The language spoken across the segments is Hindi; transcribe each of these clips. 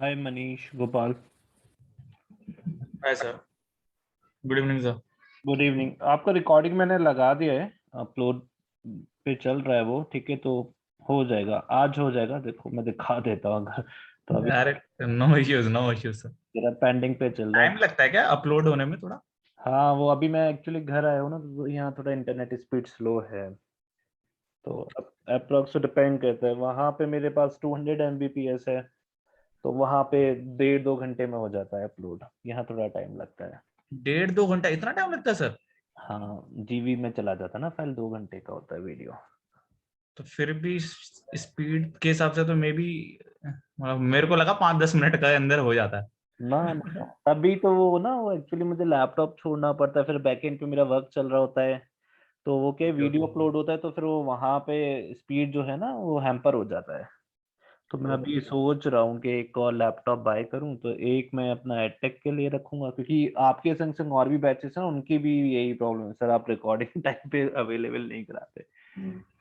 हाय Manish Gopal. Hi sir. Good evening sir. Good evening. आपका रिकॉर्डिंग मैंने लगा दिया है, अपलोड पे चल रहा है वो, ठीक है? तो हो जाएगा, आज हो जाएगा। देखो मैं दिखा देता हूँ अगर, तो अभी अरे no issues no issues sir. मेरा पेंडिंग पे चल रहा है। टाइम लगता है क्या अपलोड होने में थोड़ा? हाँ, वो अभी मैं एक्चुअली घर आया हूँ ना, तो यहाँ थोड़ा इंटरनेट स्पीड स्लो है, तो अप्रोक्स डिपेंड करता है। वहाँ पे मेरे पास 200 Mbps है, तो वहाँ पे 1.5-2 घंटे में हो जाता है अपलोड। यहाँ थोड़ा टाइम लगता है। 1.5-2 घंटा इतना टाइम लगता है सर? हाँ, जीबी में चला जाता है ना फाइल, 2 घंटे का होता है वीडियो। तो फिर भी स्पीड के हिसाब से तो मे बी मतलब मेरे को लगा 5-10 मिनट का अंदर हो जाता है। ना ना, अभी तो वो ना, वो एक्चुअली मुझे लैपटॉप छोड़ना पड़ता है, फिर बैकएंड पे मेरा वर्क चल रहा होता है, तो वो क्या, ओके वीडियो ओके अपलोड होता है, तो फिर वो वहां पे स्पीड जो है ना वो हैम्पर हो जाता है। तो मैं अभी ओके। सोच रहा हूँ कि एक और लैपटॉप बाय करूँ, तो एक मैं अपना एडटेक के लिए रखूंगा, क्योंकि आपके संग संग और भी बैचेस हैं, उनकी भी यही प्रॉब्लम है, सर आप रिकॉर्डिंग टाइम पे अवेलेबल नहीं कराते।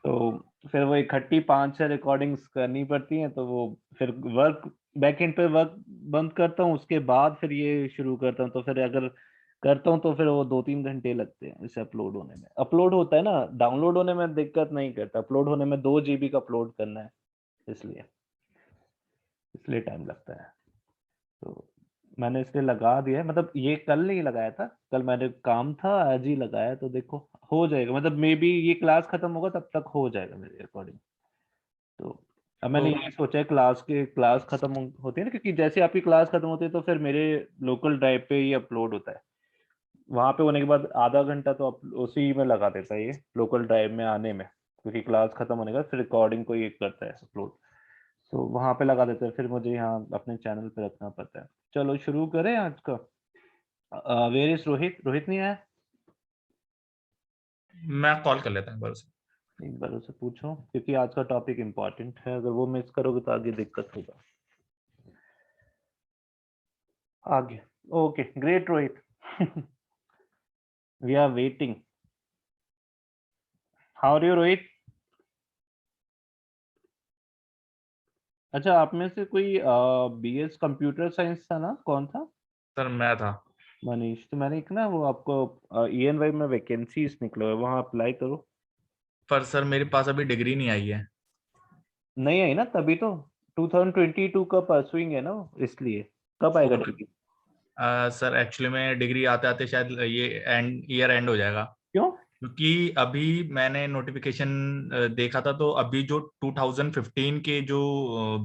तो फिर वो इकट्ठी 5-6 रिकॉर्डिंग्स करनी पड़ती हैं, तो वो फिर वर्क, बैकएंड पे वर्क बंद करता हूँ, उसके बाद फिर ये शुरू करता हूँ, तो फिर अगर करता हूँ तो फिर वो 2-3 घंटे लगते हैं इसे अपलोड होने में। अपलोड होता है ना, डाउनलोड होने में दिक्कत नहीं करता, अपलोड होने में 2 GB का अपलोड करना है, इसलिए इसलिए टाइम लगता है। तो मैंने इसलिए लगा दिया है, मतलब ये कल नहीं लगाया था, कल मैंने काम था, आज ही लगाया, तो देखो हो जाएगा, मतलब मे बी ये क्लास खत्म होगा तब तक हो जाएगा मेरे अकॉर्डिंग। तो अब मैंने तो यही सोचा है, क्लास खत्म होती है ना, क्योंकि जैसे आपकी क्लास खत्म होती है तो फिर मेरे लोकल ड्राइव पे ही अपलोड होता है। वहां पे होने के बाद आधा घंटा तो उसी में लगा देता है ये लोकल ड्राइव में आने में, क्योंकि क्लास खत्म होने के बाद फिर रिकॉर्डिंग को ये करता है अपलोड, तो वहां पे लगा देते हैं, फिर मुझे यहाँ अपने चैनल पे रखना पड़ता है। चलो शुरू करें आज का। Where is Rohit? रोहित नहीं आया? मैं कॉल कर लेता हूँ एक बार उसे। एक बार उसे पूछो, क्योंकि आज का टॉपिक इम्पोर्टेंट है, अगर वो मिस करोगे तो आगे दिक्कत होगा। आगे। Okay great Rohit. We are waiting. How are you Rohit? अच्छा, आप में से कोई BS कंप्यूटर साइंस था ना, कौन था? सर मैं था। मनीष। तो मैंने एक ना वो आपको ENY में वैकेंसीज निकले हुए, वहाँ अप्लाई करो। पर सर मेरे पास अभी डिग्री नहीं आई है। नहीं आई ना, तभी तो 2022 का परसुइंग है ना वो, इसलिए। कब आएगा ओके। डिग्री? सर एक्चुअली में डिग्री आते आते शायद ये ईयर एंड हो जाएगा। क्यों? क्योंकि अभी मैंने नोटिफिकेशन देखा था, तो अभी जो 2015 के जो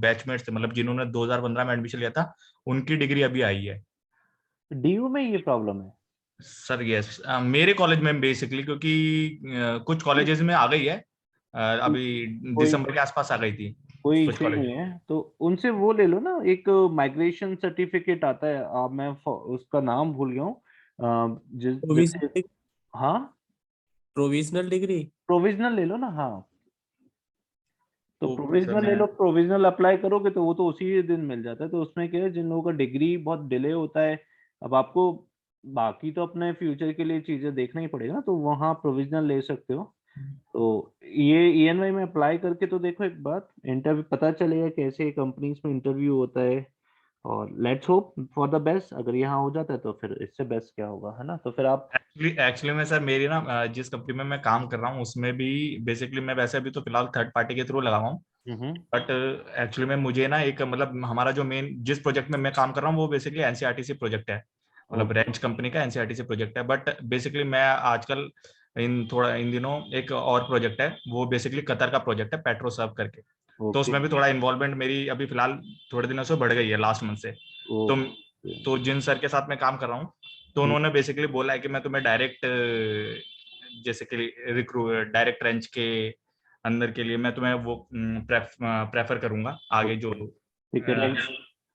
बैचमेट्स थे, मतलब जिन्होंने 2015 में एडमिशन लिया था, उनकी डिग्री अभी आई है। DU में ये प्रॉब्लम है? सर यस, मेरे कॉलेज में बेसिकली, क्योंकि कुछ कॉलेजेस में आ गई है। अभी कोई दिसंबर के आसपास आ गई थी कोई कुछ इशू ही कॉलेज। नहीं है, तो उनसे वो ले लो ना, एक माइग्रेशन सर्टिफिकेट आता है, मैं उसका नाम भूल गया हूँ। जैसे, प्रोविजनल हाँ, प्रोविजनल डिग्री। प्रोविजनल ले लो ना, हाँ। तो ओके सर प्रोविजनल ले मैं। लो, प्रोविजनल अप्लाई करोगे तो वो तो उसी दिन मिल जाता है। तो उसमें क्या है, जिन लोगों का डिग्री बहुत डिले होता है, अब आपको बाकी तो अपने फ्यूचर के लिए चीजें देखना ही पड़ेगा ना, तो वहाँ प्रोविजनल ले सकते हो। तो ये ENY में अप्लाई करके तो देखो, एक बार इंटरव्यू पता चलेगा कैसे कंपनीज में इंटरव्यू होता है, और let's hope for the best. अगर यहाँ हो जाता है तो फिर इससे बेस्ट क्या होगा, है ना? तो फिर आप, एक्चुअली में सर मेरी ना जिस कंपनी में मैं काम कर रहा हूँ उसमें भी बेसिकली मैं वैसे अभी तो फिलहाल थर्ड पार्टी के थ्रू लगा हुआ हूँ। हम्म, बट एक्चुअली में मुझे ना एक मतलब हमारा जो मेन जिस प्रोजेक्ट में मैं काम कर रहा हूँ वो बेसिकली एनसीईआरटी प्रोजेक्ट है। मतलब ओके रेंज कंपनी का एनसीईआरटी प्रोजेक्ट है। बट बेसिकली मैं आजकल इन दिनों एक और प्रोजेक्ट है, वो बेसिकली कतर का प्रोजेक्ट है, पेट्रो सर्व करके। तो ओके उसमें भी थोड़ा इन्वॉल्वमेंट मेरी अभी फिलहाल थोड़े दिनों से बढ़ गई है, लास्ट मंथ से। तो ओके। जिन सर के साथ मैं काम कर रहा हूँ, तो उन्होंने बेसिकली बोला है कि मैं तुम्हें डायरेक्ट जैसे कि डायरेक्ट रेंज के अंदर के लिए मैं तुम्हें वो प्रेफर करूंगा आगे जो ठीक है,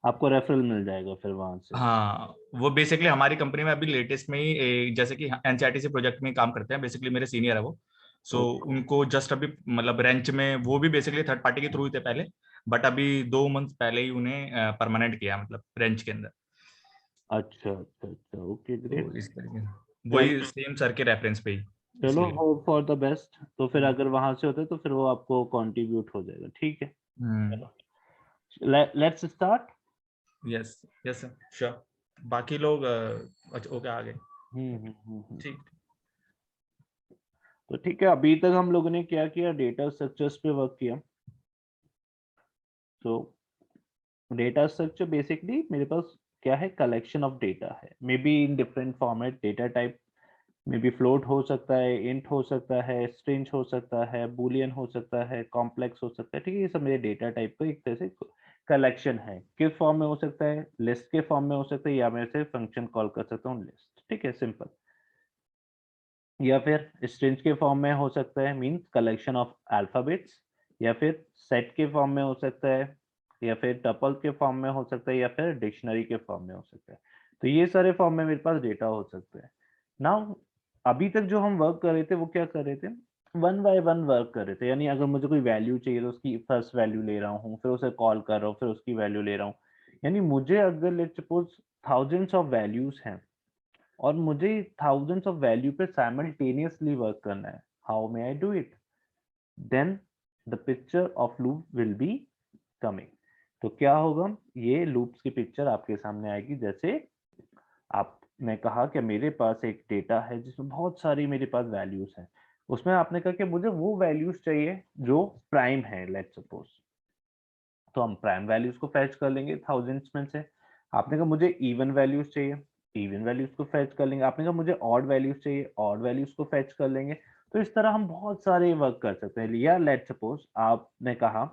आपको रेफरल मिल जाएगा फिर वहां से। हाँ। वो बेसिकली हमारी कंपनी में अभी लेटेस्ट में ही जैसे कि एनसीईआरटी प्रोजेक्ट में ही काम करते हैं, बेसिकली मेरे सीनियर है वो। सो उनको जस्ट अभी मतलब रेंच में वो भी बेसिकली थर्ड पार्टी के थ्रू ही थे पहले, बट अभी 2 मंथ पहले ही उन्हें परमानेंट किया, मतलब रेंच के अंदर। अच्छा अच्छा अच्छा, ओके तो ग्रेट। इस तरीके से चलो, वही सेम सर के रेफरेंस पे ही, चलो इसलिए। Hope for the best. तो फिर अगर वहां से होता है तो फिर वो आपको कंट्रीब्यूट हो जाएगा, ठीक है? हम्म। चलो, let's start. Yes yes sure. बाकी लोग अच्छा ओके आगे ठीक। तो ठीक है, अभी तक हम लोगों ने क्या किया, डेटा स्ट्रक्चर्स पे वर्क किया। तो डेटा स्ट्रक्चर बेसिकली मेरे पास क्या है, कलेक्शन ऑफ डेटा है, may be in different format, data type may be float हो सकता है, इंट हो सकता है, स्ट्रिंग हो सकता है, बूलियन हो सकता है, कॉम्प्लेक्स हो सकता है, ठीक है। ये सब मेरे डेटा टाइप का एक तरह से कलेक्शन है। किस फॉर्म में हो सकता है, लिस्ट के फॉर्म में हो सकता है, या मैं से फंक्शन कॉल कर सकता हूँ लिस्ट, ठीक है, सिंपल। या फिर स्ट्रिंग के फॉर्म में हो सकता है, मींस कलेक्शन ऑफ अल्फाबेट्स, या फिर सेट के फॉर्म में हो सकता है, या फिर टपल के फॉर्म में हो सकता है, या फिर डिक्शनरी के फॉर्म में हो सकता है। तो ये सारे फॉर्म में मेरे पास डेटा हो सकते हैं। नाउ अभी तक जो हम वर्क कर रहे थे वो क्या कर रहे थे, वन बाय वन वर्क कर रहे थे। यानी अगर मुझे कोई वैल्यू चाहिए तो उसकी फर्स्ट वैल्यू ले रहा हूँ, फिर उसे कॉल कर रहा हूँ, फिर उसकी वैल्यू ले रहा हूँ। यानी मुझे अगर let's suppose thousands of values हैं और मुझे थाउजेंड्स ऑफ वैल्यू पे साइमल्टेनियसली वर्क करना है, how may I do it, then the picture of loop will be coming. तो क्या होगा, ये लूप्स की पिक्चर आपके सामने आएगी। जैसे आपने कहा कि मेरे पास एक डेटा है जिसमें बहुत सारी मेरे पास वैल्यूज हैं, उसमें आपने कहा कि मुझे वो वैल्यूज चाहिए जो प्राइम है लेट्स सपोज, तो हम प्राइम वैल्यूज को फैच कर लेंगे थाउजेंड्स में से। आपने कहा मुझे इवन वैल्यूज चाहिए, इवन वैल्यूज को फैच कर लेंगे। आपने कहा मुझे ऑड वैल्यूज चाहिए, ऑड वैल्यूज को फैच कर लेंगे। तो इस तरह हम बहुत सारे वर्क कर सकते हैं। या लेट्स सपोज आपने कहा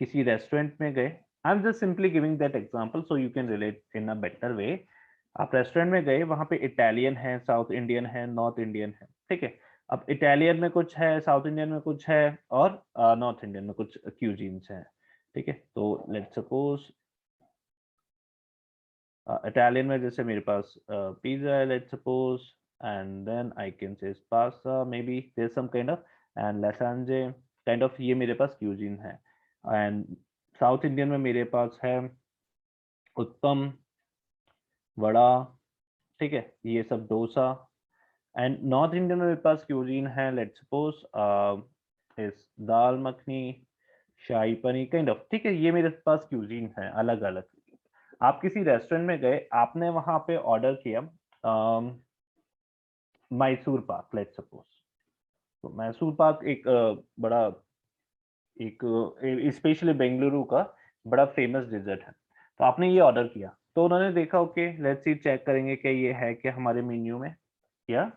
किसी रेस्टोरेंट में गए, आई am just simply giving that example so you can relate in a better way. आप रेस्टोरेंट में गए, वहां पे इटालियन है, साउथ इंडियन है, नॉर्थ इंडियन है, ठीक है। अब इटालियन में कुछ है, साउथ इंडियन में कुछ है, और नॉर्थ इंडियन में कुछ क्यूजीन्स हैं, ठीक है। तो लेट्स सपोज इटालियन में जैसे मेरे पास पिज्जा है let's suppose, and then I can say pasta, maybe there some kind of, and lasagne kind of, ये मेरे पास क्यूजीन है। एंड साउथ इंडियन में मेरे पास है उत्तम, वड़ा, ठीक है, ये सब डोसा। एंड नॉर्थ इंडियन में मेरे पास क्यूजीन है लेट्स सपोज इस दाल मखनी, शाही पनीर काइंड ऑफ, ठीक है। ये मेरे पास क्यूजीन है अलग अलग। आप किसी रेस्टोरेंट में गए, आपने वहां पे ऑर्डर किया मैसूर पाक लेट्स सपोज। तो मैसूर पाक एक बड़ा एक स्पेशली बेंगलुरु का बड़ा फेमस डिजर्ट है। तो आपने ये ऑर्डर किया, तो उन्होंने देखा ओके लेट्स सी चेक करेंगे कि ये है क्या हमारे मेन्यू में, या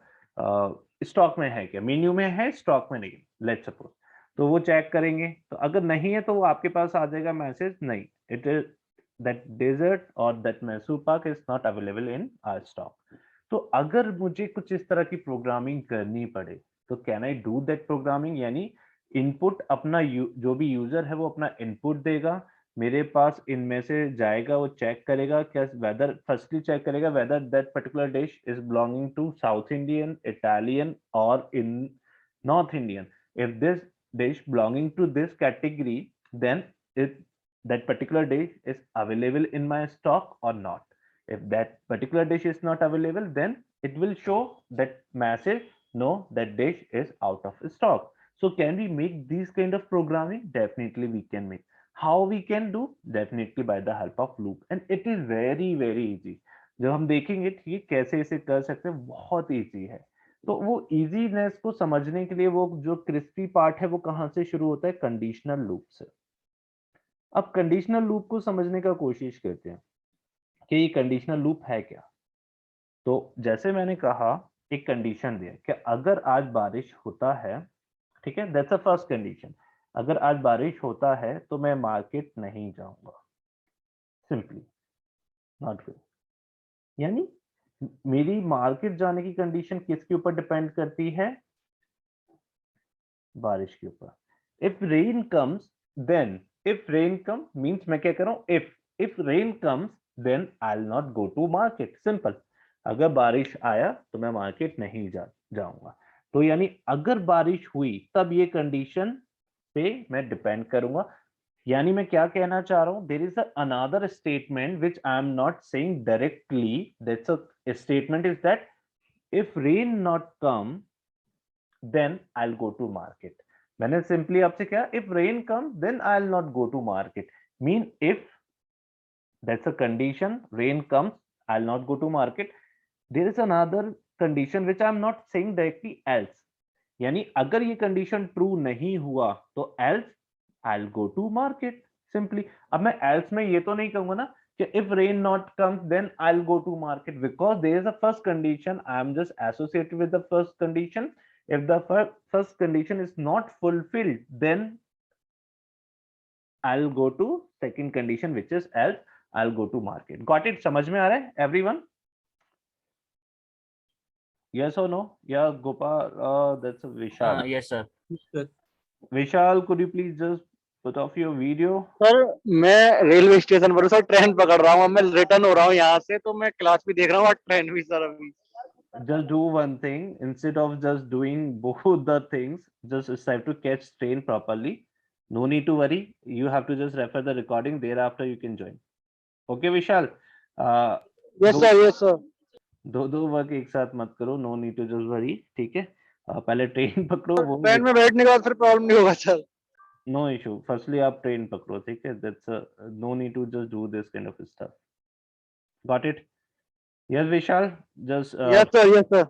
स्टॉक में है क्या, मेन्यू में है स्टॉक में नहीं, लेट्स सपोज। तो वो चेक करेंगे, तो अगर नहीं है तो वो आपके पास आ जाएगा मैसेज, नहीं इट इज दैट डेजर्ट और that Mysore pak is not available in our stock. तो अगर मुझे कुछ इस तरह की प्रोग्रामिंग करनी पड़े तो can I do that programming. यानी इनपुट अपना जो भी यूजर है वो अपना इनपुट देगा, मेरे पास इनमें से जाएगा, वो चेक करेगा क्या, वेदर फर्स्टली चेक करेगा whether that particular dish is belonging to south Indian, Italian और in north Indian. If this dish belonging to this category, then it that particular dish is available in my stock or not. If that particular dish is not available, then it will show that message, no, that dish is out of stock. So can we make these kind of programming? Definitely we can make. How we can do? Definitely by the help of loop, and it is very very easy. जब हम देखेंगे ठीक कैसे इसे कर सकते हैं, बहुत इजी है। तो वो इजीनेस को समझने के लिए वो जो क्रिस्पी पार्ट है वो कहाँ से शुरू होता है, कंडीशनल लूप से। अब कंडीशनल लूप को समझने का कोशिश करते हैं कि ये कंडीशनल लूप है क्या। तो जैसे मैंने कहा, एक कंडीशन दिया कि अगर आज बारिश होता है, ठीक है, दैट्स अ फर्स्ट कंडीशन। अगर आज बारिश होता है तो मैं मार्केट नहीं जाऊंगा, सिंपली नॉट गुड। यानी मेरी मार्केट जाने की कंडीशन किसके ऊपर डिपेंड करती है, बारिश के ऊपर। If rain comes then, if rain come means मैं क्या कर रहा हूं, if rain comes then I will not go to market, simple. अगर बारिश आया तो मैं मार्केट नहीं जाऊंगा। तो यानी अगर बारिश हुई तब ये कंडीशन पे मैं डिपेंड करूंगा। यानी मैं क्या कहना चाह रहा हूं, there is another statement which I am not saying directly, that's a statement is that if rain not come then I'll go to market. मैंने simply आपसे क्या, if rain comes then I'll not go to market, mean if That's a condition. Rain comes, I'll not go to market. There is another condition which I'm not saying directly else. यानी अगर ये कंडीशन ट्रू नहीं हुआ तो else I'll go to market simply. अब मैं else में ये तो नहीं कहूंगा ना कि if rain not comes then I'll go to market, because there is a first condition. I am just associated with the first condition. If the first condition is not fulfilled, then I'll go to second condition, which is else I'll go to market. Got it? समझ में आ रहा है everyone? Yes or no? Yeah, Gopal, that's a Vishal. Yes sir. Vishal, could you please just put off your video? Sir मैं रेलवे स्टेशन पर हूँ सर, ट्रेन पकड़ रहा हूँ, मैं रिटर्न हो रहा हूँ यहाँ से, तो मैं क्लास भी देख रहा हूँ और ट्रेन भी सर अभी. Just do one thing, instead of just doing both the things, just try to catch train properly. No need to worry, you have to just refer the recording, thereafter you can join. Okay Vishal? Yes sir, yes sir. दो वर्क एक साथ मत करो, no need to just worry, ठीक है? पहले ट्रेन पकड़ो, वो ट्रेन में बैठने के बाद फिर प्रॉब्लम नहीं होगा सर. नो इशू, फर्स्टली आप ट्रेन पकड़ो, ठीक है? That's no need to just do this kind of stuff. Got it? Yes Vishal, just yes sir, yes sir.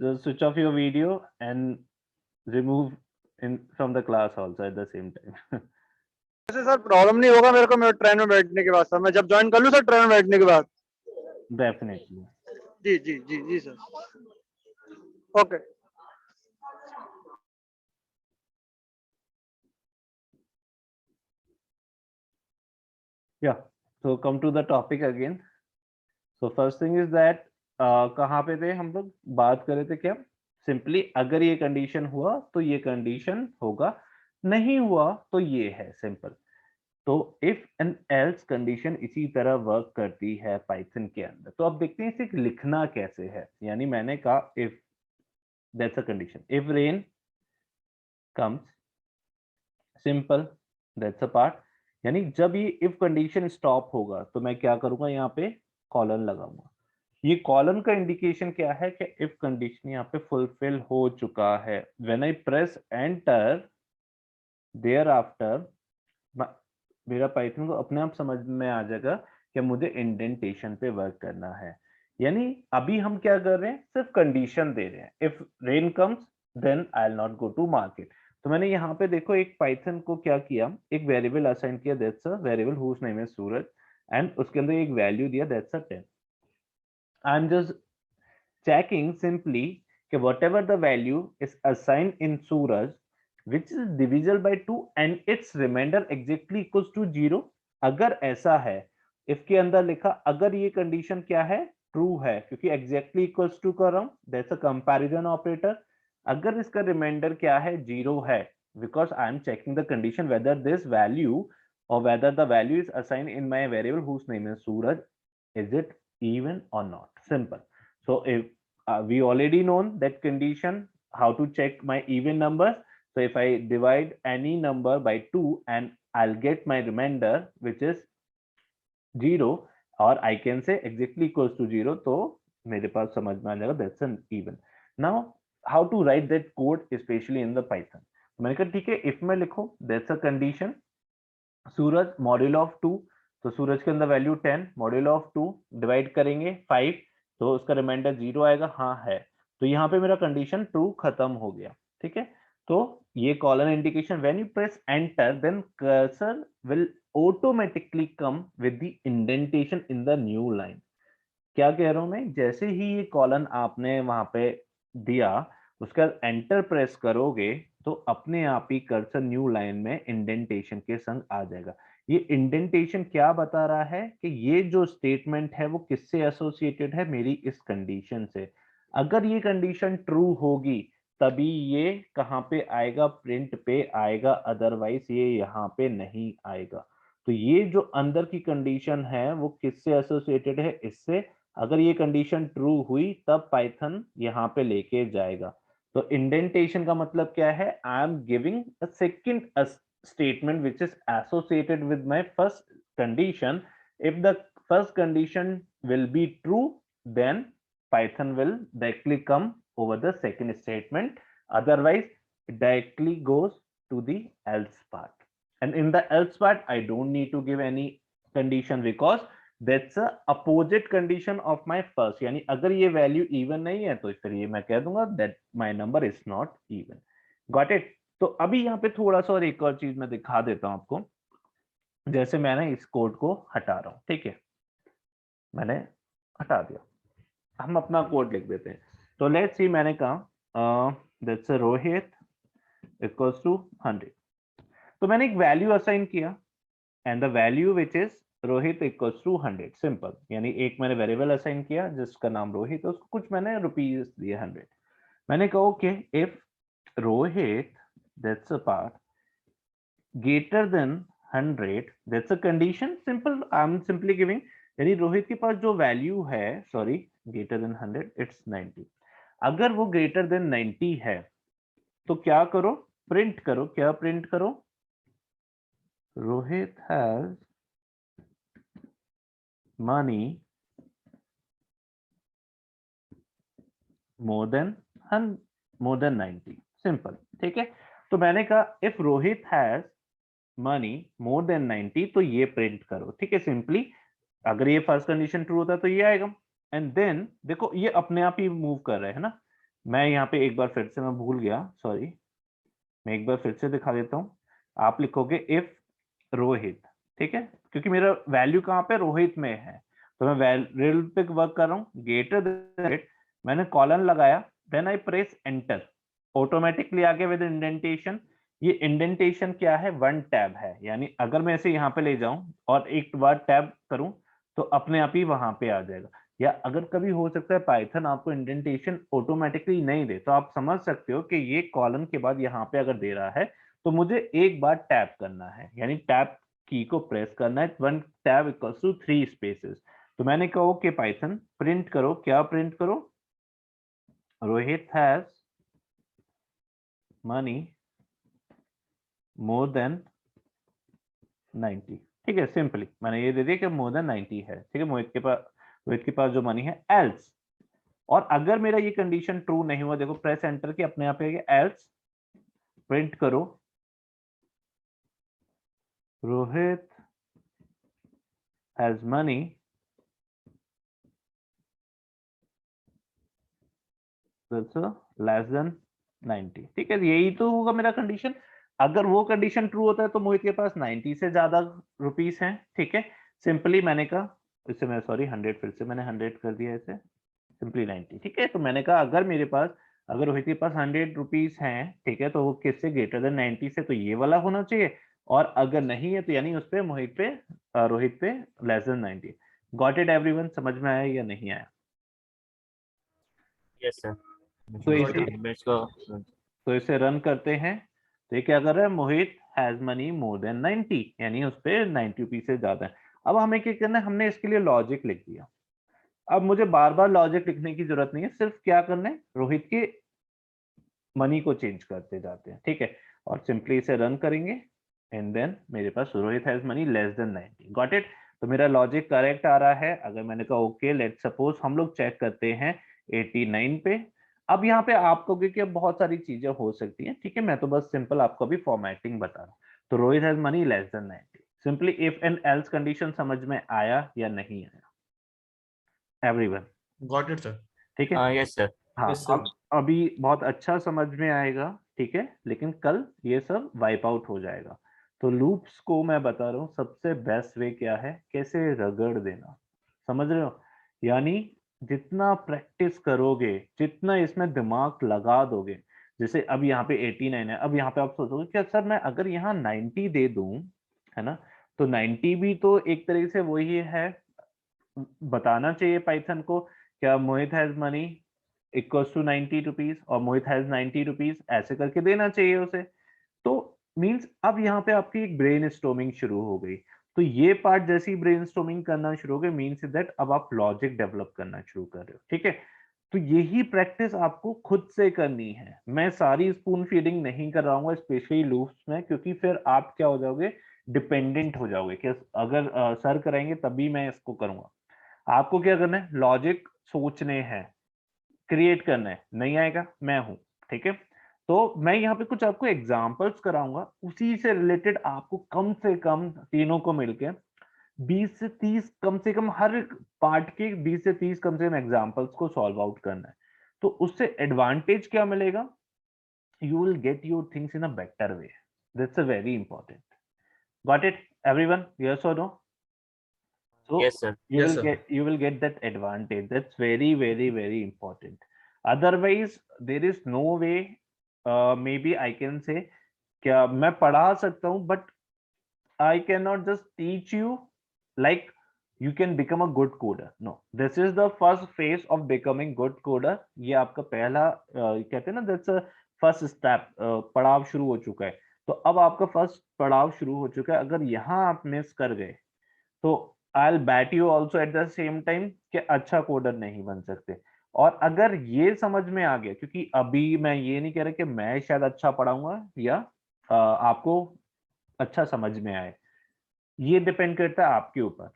just switch off your video and remove in from the class also at the same time. ऐसे सर प्रॉब्लम नहीं होगा मेरे को, मैं ट्रेन में बैठने के बाद सर, मैं जब ज्वाइन कर लूँ सर ट्रेन में बैठने के बाद. Definitely. जी जी जी जी sir. Okay. Yeah, so come to the topic again. So first thing is that कहाँ पे थे हम लोग? बात कर रहे थे क्या? सिंपली अगर ये कंडीशन हुआ तो ये कंडीशन होगा, नहीं हुआ तो ये है, सिंपल. तो इफ एंड एल्स कंडीशन इसी तरह वर्क करती है पाइथन के अंदर. तो अब देखते हैं इसे लिखना कैसे है. यानी मैंने कहा if that's a condition, if rain comes, simple, that's a part. यानी जब ये इफ कंडीशन स्टॉप होगा तो मैं क्या करूंगा, यहाँ पे कॉलन लगाऊंगा. ये कॉलन का इंडिकेशन क्या है कि इफ कंडीशन यहाँ पे फुलफिल हो चुका है. When I press enter, thereafter मेरा पाइथन को अपने आप समझ में आ जाएगा कि मुझे इंडेंटेशन पे वर्क करना है. यानी अभी हम क्या कर रहे हैं, सिर्फ कंडीशन दे रहे हैं. If rain comes then I will not go to market. तो मैंने यहाँ पे देखो एक पाइथन को क्या किया, एक वेरिएबल असाइन किया, that's a variable whose name is Suraj, and उसके अंदर एक वैल्यू दिया, that's a 10. I am just checking simply कि whatever the value is assigned in Suraj which is divisible by 2 and its remainder exactly equals to 0. अगर ऐसा है, if के अंदर लिखा अगर ये कंडीशन क्या है, ट्रू है, क्योंकि exactly equals to कर रहा हूं, that's a comparison operator. अगर इसका रिमाइंडर क्या है, 0 है, because I am checking the condition whether this value or whether the value is assigned in my variable whose name is Suraj, is it even or not. Simple. So if we already known that condition, how to check my even numbers. So if I divide any number by 2 and I'll get my remainder which is 0, or I can say exactly equals to 0, तो मेरे पास समझ में आ जाएगा that's an even. Now how to write that code especially in the Python. मैंने कहा ठीक है, if मैं लिखूं that's a condition, Suraj module of 2, तो सूरज के अंदर वैल्यू 10, मॉड्यूल ऑफ 2 डिवाइड करेंगे 5, तो उसका रिमाइंडर 0 आएगा, हाँ है. तो यहाँ पे मेरा कंडीशन ट्रू खत्म हो गया, ठीक है? तो ये colon indication, when you press enter then cursor will automatically come with the indentation in the new line. क्या कह रहा हूं मैं, जैसे ही ये कॉलन आपने वहां पे दिया, उसका एंटर प्रेस करोगे तो अपने आप ही कर्सर न्यू लाइन में इंडेंटेशन के संग आ जाएगा. ये इंडेंटेशन क्या बता रहा है कि ये जो स्टेटमेंट है वो किससे एसोसिएटेड है, मेरी इस कंडीशन से. अगर ये कंडीशन ट्रू होगी तभी ये कहाँ पे आएगा, प्रिंट पे आएगा, अदरवाइज ये यहाँ पे नहीं आएगा. तो ये जो अंदर की कंडीशन है वो किससे एसोसिएटेड है, इससे. अगर ये कंडीशन ट्रू हुई तब पाइथन यहाँ पे लेके जाएगा. तो इंडेंटेशन का मतलब क्या है, आई am giving a second statement which is associated with my first condition. If the first condition will be true, then Python will directly come over the second statement. Otherwise, it directly goes to the else part. And in the else part, I don't need to give any condition because that's a opposite condition of my first, यानी अगर ये वैल्यू इवन नहीं है तो फिर ये मैं कह दूंगा that my number is not even. Got it. तो अभी यहाँ पे थोड़ा सा और एक और चीज मैं दिखा देता हूं आपको। जैसे मैंने इस कोड को हटा रहा हूं, ठीक है, मैंने हटा दिया, हम अपना कोड लिख देते हैं। तो लेट्स सी, मैंने कहा दैट्स रोहित इक्वल्स टू 100, तो मैंने एक वैल्यू असाइन किया and the value which is Rohit equals to 100, simple, यानी एक मैंने वेरिएबल असाइन किया जिसका नाम रोहित है, उसको कुछ मैंने रुपीज दिए 100। मैंने कहा okay if Rohit that's a part greater than 100, that's a condition, simple, I'm simply giving, यानी रोहित के पास जो वैल्यू है, सॉरी, greater than 100 it's 90, अगर वो greater than 90 है तो क्या करो, प्रिंट करो, क्या प्रिंट करो, Rohit has money more than 90, simple, ठीक है। तो मैंने कहा if Rohit has money more than 90, तो ये प्रिंट करो, ठीक है, सिंपली। अगर ये फर्स्ट कंडीशन ट्रू होता है तो ये आएगा, एंड देन देखो ये अपने आप ही मूव कर रहे हैं ना। मैं यहाँ पे एक बार फिर से, मैं भूल गया, सॉरी, मैं एक बार फिर से दिखा देता हूँ। आप लिखोगे इफ रोहित, ठीक है, क्योंकि मेरा वैल्यू कहाँ पे, रोहित में है, तो मैं वैल्यू पे वर्क कर रहा हूँ, ग्रेटर देन, मैंने कॉलन लगाया, then I press enter, automatically आगे विद इंडेंटेशन। ये इंडेंटेशन क्या है, वन टैब है, यानी अगर मैं इसे यहाँ पे ले जाऊं और एक बार टैब करूं तो अपने आप ही वहां पे आ जाएगा। या अगर कभी हो सकता है पाइथन आपको इंडेंटेशन ऑटोमेटिकली नहीं दे, तो आप समझ सकते हो कि ये कॉलम के बाद यहाँ पे अगर दे रहा है तो मुझे एक बार टैप करना है, यानी टैप की को प्रेस करना है, one tab equals to 3 spaces. तो मैंने कहा ओके पाइथन प्रिंट करो, क्या प्रिंट करो, Rohit has money more than 90, ठीक है, सिंपली मैंने ये दे दिया कि मोर देन 90 है, ठीक है, रोहित के पास जो मनी है, एल्स, और अगर मेरा ये कंडीशन ट्रू नहीं हुआ, देखो प्रेस एंटर की अपने आप एल्स प्रिंट करो, Rohit has money less than 90, ठीक है, यही तो होगा मेरा कंडीशन। अगर वो कंडीशन ट्रू होता है तो मोहित के पास 90 से ज्यादा रुपीस हैं, ठीक है, सिंपली मैंने कहा, इससे मैं सॉरी 100, फिर से मैंने 100 कर दिया इसे, सिंपली 90, ठीक है। तो मैंने कहा अगर मेरे पास, अगर रोहित के पास 100 रुपीस हैं, ठीक है, तो वो किससे ग्रेटर देन 90 से, तो ये वाला होना चाहिए, और अगर नहीं है तो यानी उस पे मोहित पे रोहित पे less than 90। Got it everyone, समझ में आया या नहीं आया? Yes sir. तो इसे रन करते हैं, तो ये क्या कर रहा है, मोहित हैज मनी मोर देन 90, यानी उस पे 90 रुपीज से ज्यादा है। अब हमें क्या करना है, हमने इसके लिए लॉजिक लिख दिया। अब मुझे बार बार लॉजिक लिखने की जरूरत नहीं है, सिर्फ क्या करना है, रोहित के मनी को चेंज करते जाते हैं, ठीक है, और सिंपली इसे रन करेंगे, एंड देन मेरे पास Rohit has money less than 90। Got it. तो मेरा लॉजिक करेक्ट आ रहा है। अगर मैंने कहा ओके, लेट्स सपोज हम लोग चेक करते हैं 89 पे। अब यहाँ पे आपको क्योंकि अब बहुत सारी चीजें हो सकती हैं, ठीक है, मैं तो बस सिंपल आपको भी फॉर्मेटिंग बता रहा हूँ। तो Rohit has money less than 90, simply if and else condition समझ में आया या नहीं आया एवरीवन? Got it sir. ठीक है, यस सर। हाँ, अब अभी बहुत अच्छा समझ में आएगा, ठीक है, लेकिन कल ये सब वाइप आउट हो जाएगा। तो लूप्स को मैं बता रहा हूँ सबसे बेस्ट वे क्या है, कैसे रगड़ देना, समझ रहे हो? यानी जितना प्रैक्टिस करोगे, जितना इसमें दिमाग लगा दोगे, जैसे अब यहाँ पे 89 है, अब यहाँ पे आप सोचोगे क्या सर मैं अगर यहाँ 90 दे दूं, है ना, तो 90 भी तो एक तरीके से वही है, बताना चाहिए पाइथन को क्या Mohit has money equals to 90 rupees और मोहित हैज 90 रुपीज, ऐसे करके देना चाहिए उसे। तो मींस अब यहाँ पे आपकी एक ब्रेन स्टॉर्मिंग शुरू हो गई। तो ये पार्ट जैसी ब्रेन स्टॉर्मिंग करना शुरू हो गई, मीन्स दैट अब आप लॉजिक डेवलप करना शुरू कर रहे हो, ठीक है। तो यही प्रैक्टिस आपको खुद से करनी है। मैं सारी स्पून फीडिंग नहीं कर रहा हूँ स्पेशली लूप्स में, क्योंकि फिर आप क्या हो जाओगे, डिपेंडेंट हो जाओगे कि अगर सर कराएंगे तभी मैं इसको करूंगा। आपको क्या करना है, लॉजिक सोचने हैं, क्रिएट करना है, नहीं आएगा मैं हूं, ठीक है। तो मैं यहाँ पे कुछ आपको एग्जांपल्स कराऊंगा, उसी से रिलेटेड आपको कम से कम तीनों को मिलके 20 से 30 कम से कम हर पार्ट के 20 से 30 कम से कम एग्जांपल्स को सॉल्व आउट करना है। तो उससे एडवांटेज क्या मिलेगा? You will get your things in a better way. That's a very important. Got it, everyone? Yes or no? So Yes, sir. you Yes, will sir. get that advantage. That's very, very, very important. Otherwise, there is no way. Maybe I can say, क्या मैं पढ़ा सकता हूँ, but I cannot just teach you like you can become a good coder. No, this is the first phase of becoming good coder. ये आपका पहला कहते हैं ना, that's a first step. पड़ाव शुरू हो चुका है। तो अब आपका फर्स्ट पड़ाव शुरू हो चुका है। अगर यहाँ आप मिस कर गए तो I'll bet you also at the same time कि अच्छा कोडर नहीं बन सकते। और अगर ये समझ में आ गया, क्योंकि अभी मैं ये नहीं कह रहा कि मैं शायद अच्छा पढ़ाऊंगा या आपको अच्छा समझ में आए, ये डिपेंड करता है आपके ऊपर।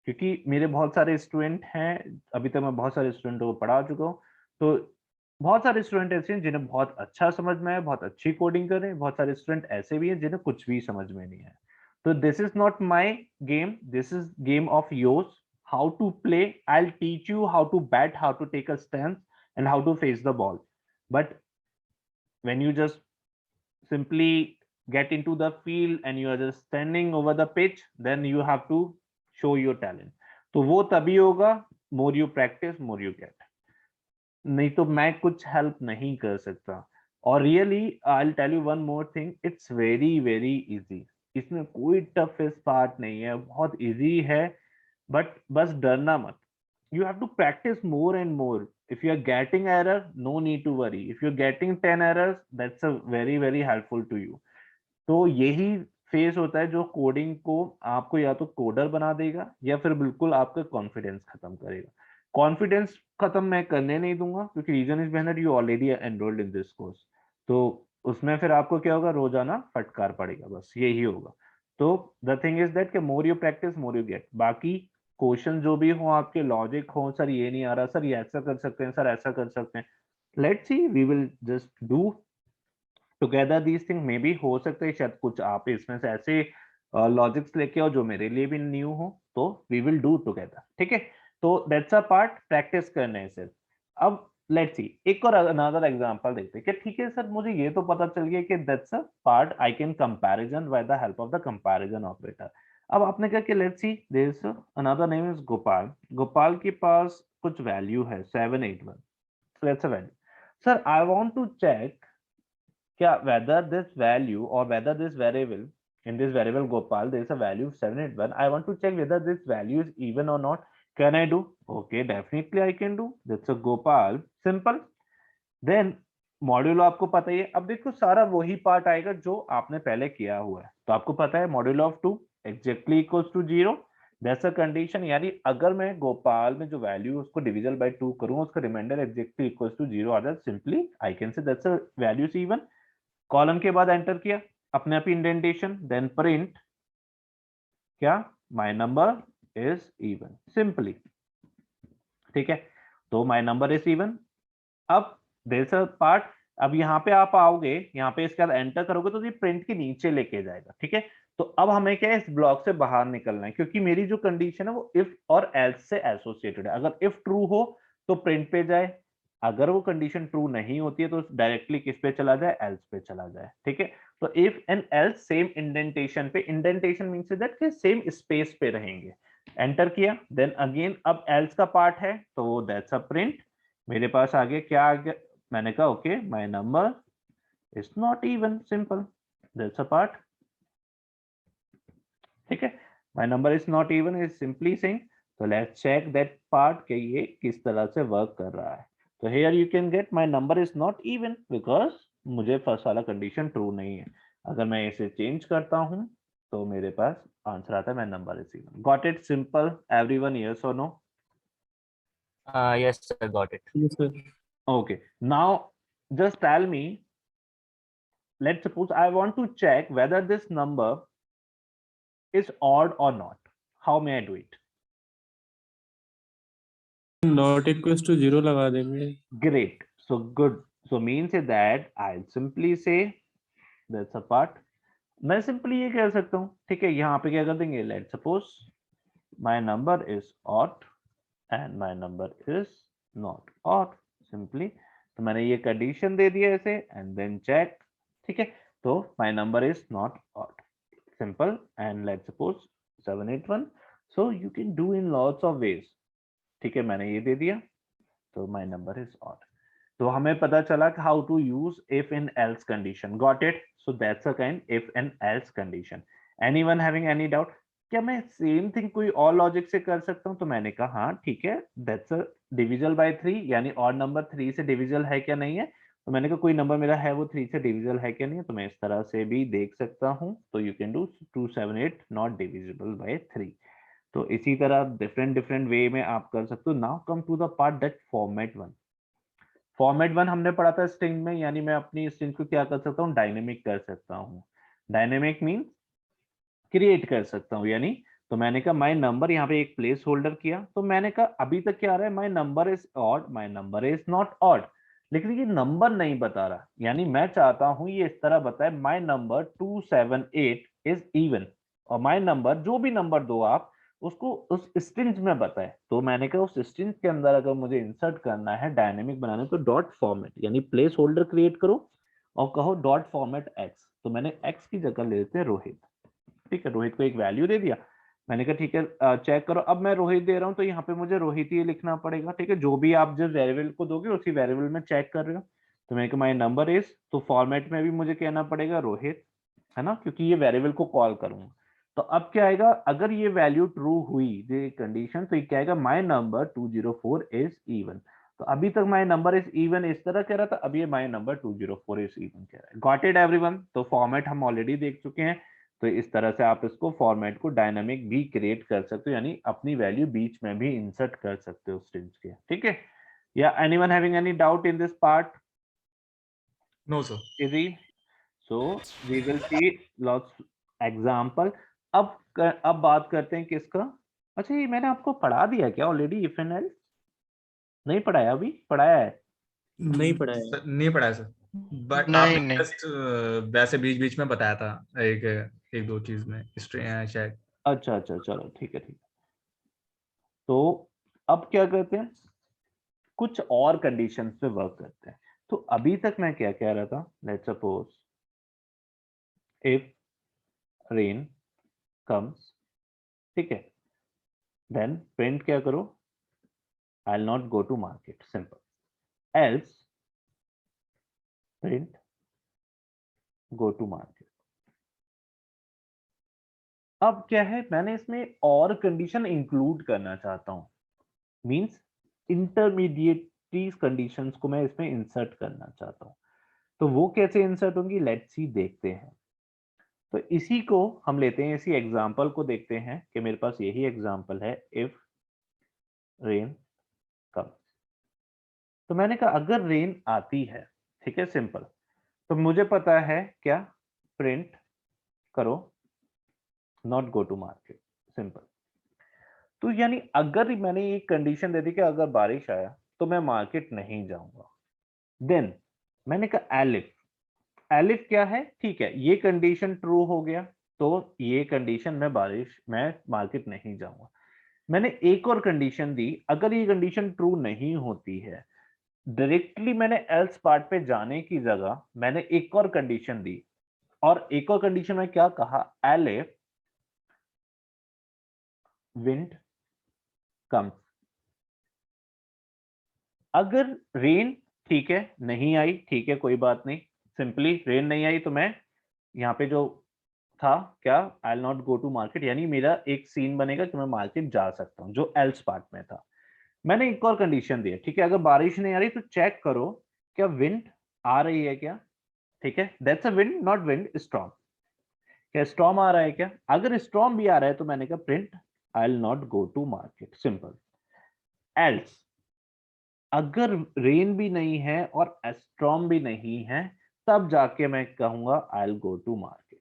क्योंकि मेरे बहुत सारे स्टूडेंट हैं, अभी तक मैं बहुत सारे स्टूडेंटों को पढ़ा चुका हूँ, तो बहुत सारे स्टूडेंट ऐसे हैं जिन्हें बहुत अच्छा समझ में आया, बहुत अच्छी कोडिंग कर रहे हैं, बहुत सारे स्टूडेंट ऐसे भी हैं जिन्हें कुछ भी समझ में नहीं आया। तो this is not my game, this is game of yours. How to play, I will teach you how to bat, how to take a stand and how to face the ball. But when you just simply get into the field and you are just standing over the pitch, then you have to show your talent. तो वो तभी होगा more you practice more you get. नहीं तो मैं कुछ हेल्प नहीं कर सकता। और really I will tell you one more thing, it's very very easy. इसमें कोई टफेस्ट पार्ट नहीं है, बहुत इजी है। बट बस डरना मत। You have to practice more and more. If you are getting error, no need to worry. If you're getting 10 errors, that's a very very helpful to you. तो यही फेस होता है जो कोडिंग को आपको या तो कोडर बना देगा या फिर बिल्कुल आपका कॉन्फिडेंस खत्म करेगा। कॉन्फिडेंस खत्म मैं करने नहीं दूंगा, क्योंकि रीजन इज बेहतर you already enrolled in this course. तो उसमें फिर आपको क्या होगा, रोजाना फटकार पड़ेगा, बस यही होगा। तो द थिंग इज दैट कि more you practice more you get. बाकी क्वेश्चन जो भी हो आपके लॉजिक हो, सर ये नहीं आ रहा, सर ये ऐसा कर सकते हैं, सर ऐसा कर सकते हैं, let's see, we will just do together these thing. Maybe हो सकता है शायद कुछ आप इसमें से ऐसे लॉजिक्स लेके आओ जो मेरे लिए भी न्यू हो, तो वी विल डू टुगेदर। ठीक है, तो दैट्स अ पार्ट प्रैक्टिस करने से। अब लेट्स सी एक और अनदर एग्जांपल देखते हैं कि ठीक है सर मुझे ये तो पता चल गया कि that's a part I can comparison by the help of the comparison operator. अब आपने कहा कि let's see there is another name is Gopal. Gopal के पास कुछ वैल्यू है 781, so that's a value. Sir, I want to check क्या whether this value or whether this variable, in this variable Gopal there is a value 781, I want to check whether this value is even or not. Can I do? Okay, definitely I can do. That's a Gopal, simple. Then modulo आपको पता ही है। अब देखो सारा वही पार्ट आएगा जो आपने पहले किया हुआ है। तो आपको पता है modulo of 2 exactly equals to 0, that's a condition. यानी अगर मैं गोपाल में जो वैल्यू उसको डिविजन बाय 2 करूंगा, उसका रिमाइंडर एक्जेक्टली इक्वल्स टू 0 आ जाए, सिंपली आई कैन से that's a value is even. Column के बाद एंटर किया, अपने आप इंडेंटेशन, देन प्रिंट क्या, my number is even, simply. ठीक है, तो माय नंबर इज इवन। अब देयर इज अ पार्ट, अब यहाँ पे आप आओगे, यहाँ पे इसके बाद एंटर करोगे तो ये प्रिंट के नीचे लेके जाएगा। ठीक है, तो अब हमें क्या है, इस ब्लॉक से बाहर निकलना है, क्योंकि मेरी जो कंडीशन है वो इफ और एल्स से एसोसिएटेड है। अगर इफ ट्रू हो तो प्रिंट पे जाए, अगर वो कंडीशन ट्रू नहीं होती है तो डायरेक्टली किस पे चला जाए, एल्स पे चला जाए। ठीक है, तो if and else same indentation पे, इंडेंटेशन मींस दैट कि सेम स्पेस पे रहेंगे। एंटर किया, देन अगेन अब एल्स का पार्ट है तो वो दैट्स अ प्रिंट। मेरे पास आगे क्या आ गया, मैंने कहा okay my number is not even, simple, that's a part. ठीक है, my number is not even is simply saying, तो लेट्स चेक दैट पार्ट कि ये किस तरह से वर्क कर रहा है। तो here you can get my number is not even because मुझे फर्स्ट वाला कंडीशन ट्रू नहीं है। अगर मैं इसे चेंज करता हूं तो मेरे पास आंसर आता है my number is even. Got it, simple everyone, yes और no? Yes, sir. Got it. Yes, sir. Okay, now just tell me, let's suppose I want to check whether this number is odd or not. How may I do it? Not equals to 0 लगा देंगे. Great, so good. So means that I'll simply say that's a part. मैं सिंपली ये कह सकता हूँ, ठीक है, यहाँ पे क्या कर देंगे, let's suppose my number is odd and my number is not odd. Simply तो मैंने ये कंडीशन दे दिया ऐसे and then check, ठीक है, तो my number is not odd. Simple. And let's suppose 781. So you can do in lots of ways. ठीक है, मैंने ये दे दिया तो my number is odd. तो हमें पता चला कि how to use if and else condition. Got it? So that's a kind if and else condition. Anyone having any doubt? क्या मैं सेम थिंग कोई और लॉजिक से कर सकता हूँ? तो मैंने कहा हाँ ठीक है, दैट्स अ डिविजल बाय 3, यानी ऑड नंबर 3 से डिविजल है क्या नहीं है। तो मैंने कहा कोई नंबर मेरा है वो 3 से डिविजल है क्या नहीं है, तो मैं इस तरह से भी देख सकता हूँ। तो you can do 278 not divisible by 3। तो इसी तरह डिफरेंट डिफरेंट वे में आप कर सकते हो। Now come to the part that format 1। Format 1 हमने पढ़ा था स्ट्रिंग में, यानी मैं अपनी स्ट्रिंग को क्या कर सकता हूँ, डायनेमिक कर सकता हूँ। डायनेमिक मीन क्रिएट कर सकता हूँ, यानी तो मैंने कहा माय नंबर, यहाँ पे एक प्लेस होल्डर किया, तो मैंने कहा अभी तक क्या आ रहा है, my number is odd, my number is not odd, लेकिन ये नंबर नहीं बता रहा। यानी मैं चाहता हूं ये इस तरह बताए माय नंबर 278 इज इवन, और माय नंबर जो भी नंबर दो आप उसको उस स्ट्रिंग में बताए। तो मैंने कहा उस स्ट्रिंग के अंदर अगर मुझे इंसर्ट करना है, डायनेमिक बनाना है, तो डॉट फॉर्मेट यानी प्लेस होल्डर क्रिएट करो और कहो डॉट फॉर्मेट एक्स। तो मैंने एक्स की जगह ले लेते हैं रोहित, ठीक है, रोहित को एक वैल्यू दे दिया। मैंने कहा ठीक है चेक करो, अब मैं रोहित दे रहा हूं तो यहाँ पे मुझे रोहित ही लिखना पड़ेगा, ठीक है, जो भी आप जिस वेरिएबल को दोगे उसी वेरिएबल में चेक कर रहे हो। तो मैंने कहा माय नंबर इज, तो फॉर्मेट में भी मुझे कहना पड़ेगा रोहित, है ना, क्योंकि ये वेरिएबल को कॉल करूंगा। तो अब क्या आएगा, अगर ये वैल्यू ट्रू हुई ये कंडीशन, तो ये क्या आएगा, माय नंबर 204 इज इवन। तो अभी तक माय नंबर इज इवन इस तरह कह रहा था, अब ये माय नंबर 204 इज इवन कह रहा है। Got it everyone? तो फॉर्मेट हम ऑलरेडी देख चुके हैं। तो इस तरह से आप इसको फॉर्मेट को डायनामिक भी क्रिएट कर सकते हो, यानी अपनी वैल्यू बीच में भी इंसर्ट कर सकते हो स्ट्रिंग्स के, ठीक है। या anyone having any doubt in this part? No sir. Easy. So we will see lots example. अब बात करते हैं किसका। अच्छा ये मैंने आपको पढ़ा दिया क्या ऑलरेडी, इफ एंड एल्स? नहीं पढ़ाया? अभी पढ़ाया है? नहीं पढ़ा है। नहीं पढ़ा है सर, बट नहीं आपने नहीं जस्ट वैसे बीच बीच में बताया था एक एक दो चीज में शायद। अच्छा अच्छा, चलो ठीक है ठीक है। तो अब क्या करते हैं, कुछ और कंडीशंस पे वर्क करते हैं। तो अभी तक मैं क्या कह रहा था, let's suppose if rain comes, ठीक है, देन प्रिंट क्या करो, I will not go to market, simple. Else print go to market. अब क्या है, मैंने इसमें और कंडीशन इंक्लूड करना चाहता हूं, मींस इंटरमीडिएट कंडीशंस को मैं इसमें इंसर्ट करना चाहता हूं। तो वो कैसे इंसर्ट होंगी, लेट्स सी, देखते हैं। तो इसी को हम लेते हैं, इसी एग्जांपल को देखते हैं कि मेरे पास यही एग्जांपल है, इफ रेन कम्स। तो मैंने कहा अगर रेन आती है, ठीक है, सिंपल, तो मुझे पता है क्या, प्रिंट करो not go to market, simple. तो यानी अगर मैंने ये कंडीशन दे दी कि अगर बारिश आया तो मैं मार्केट नहीं जाऊंगा, देन मैंने कहा एलिफ। एलिफ क्या है, ठीक है, ये कंडीशन ट्रू हो गया, तो ये कंडीशन में मैं मार्केट नहीं जाऊंगा। मैंने एक और कंडीशन दी, अगर ये कंडीशन ट्रू नहीं होती है, डायरेक्टली मैंने एल्स पार्ट पे जाने की जगह मैंने एक और कंडीशन दी, और एक और कंडीशन में क्या कहा, एलिफ विंड कम्स। अगर रेन, ठीक है, नहीं आई, ठीक है, कोई बात नहीं, सिंपली रेन नहीं आई तो मैं यहाँ पे जो था क्या, I will not go to market, यानी मेरा एक सीन बनेगा कि मैं मार्केट जा सकता हूँ, जो एल्स पार्ट में था। मैंने एक और कंडीशन दी है, ठीक है, अगर बारिश नहीं आ रही तो चेक करो क्या विंड आ रही है क्या, ठीक है, that's a wind not wind, storm. क्या स्टॉर्म आ रहा है क्या? अगर स्टॉर्म भी आ रहा है तो मैंने कहा print I will not go to market, simple. Else अगर रेन भी नहीं है और स्टॉर्म भी नहीं है, तब जाके मैं कहूंगा I will go to market.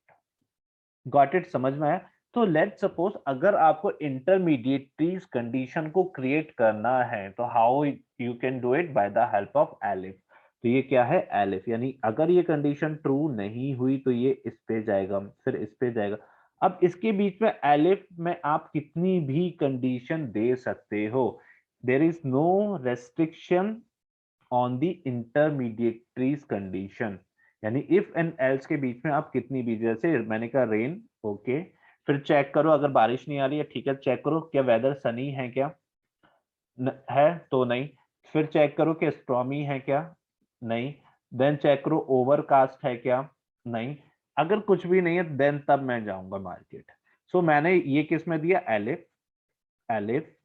Got it? समझ में आया? तो लेट्स सपोज अगर आपको इंटरमीडिएट कंडीशन को क्रिएट करना है, तो how you can do it, bye the help of elif. तो ये क्या है, एलिफ, यानी अगर ये कंडीशन ट्रू नहीं हुई तो ये इस पे जाएगा, फिर इस पे जाएगा। अब इसके बीच में एलिफ में आप कितनी भी कंडीशन दे सकते हो, there is no restriction on the intermediaries condition, यानी इफ एंड एल्स के बीच में आप कितनी भी, जैसे मैंने कहा रेन, ओके, फिर चेक करो अगर बारिश नहीं आ रही है, ठीक है, चेक करो क्या वेदर सनी है क्या, है तो नहीं, फिर चेक करो कि स्टॉर्मी है क्या, नहीं, देन चेक करो ओवरकास्ट है क्या, नहीं, अगर कुछ भी नहीं है देन तब मैं जाऊंगा मार्केट। सो मैंने ये किस में दिया, एलिफ एलिफ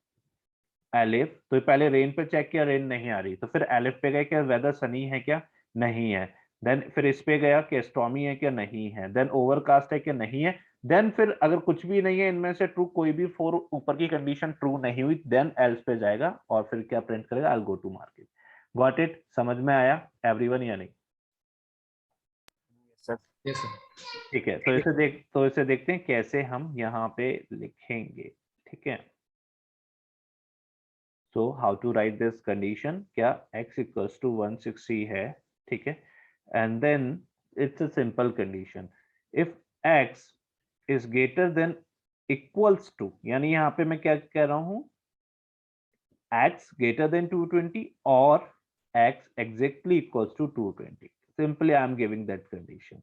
एलिफ, तो पहले रेन पे चेक किया, रेन नहीं आ रही, तो फिर एलिफ पे गए क्या वेदर सनी है क्या, नहीं है, देन फिर इस पे गया कि स्टॉर्मी है क्या, नहीं है, देन ओवरकास्ट है क्या, नहीं है, देन फिर अगर कुछ भी नहीं है इनमें से ट्रू, कोई भी फोर ऊपर की कंडीशन ट्रू नहीं हुई, देन एल्स पे जाएगा और फिर क्या प्रिंट करेगा, I will go to market. Got it, समझ में आया एवरीवन या नहीं? Yes sir. ठीक है, तो इसे देखते हैं कैसे हम यहाँ पे लिखेंगे, ठीक है। So how to write this condition, क्या x equals to 160 है, ठीक है, and then it's a simple condition, if x is greater than equals to, यानी यहाँ पे मैं क्या कह रहा हूँ, x greater than 220 or x exactly equals to 220, simply I am giving that condition,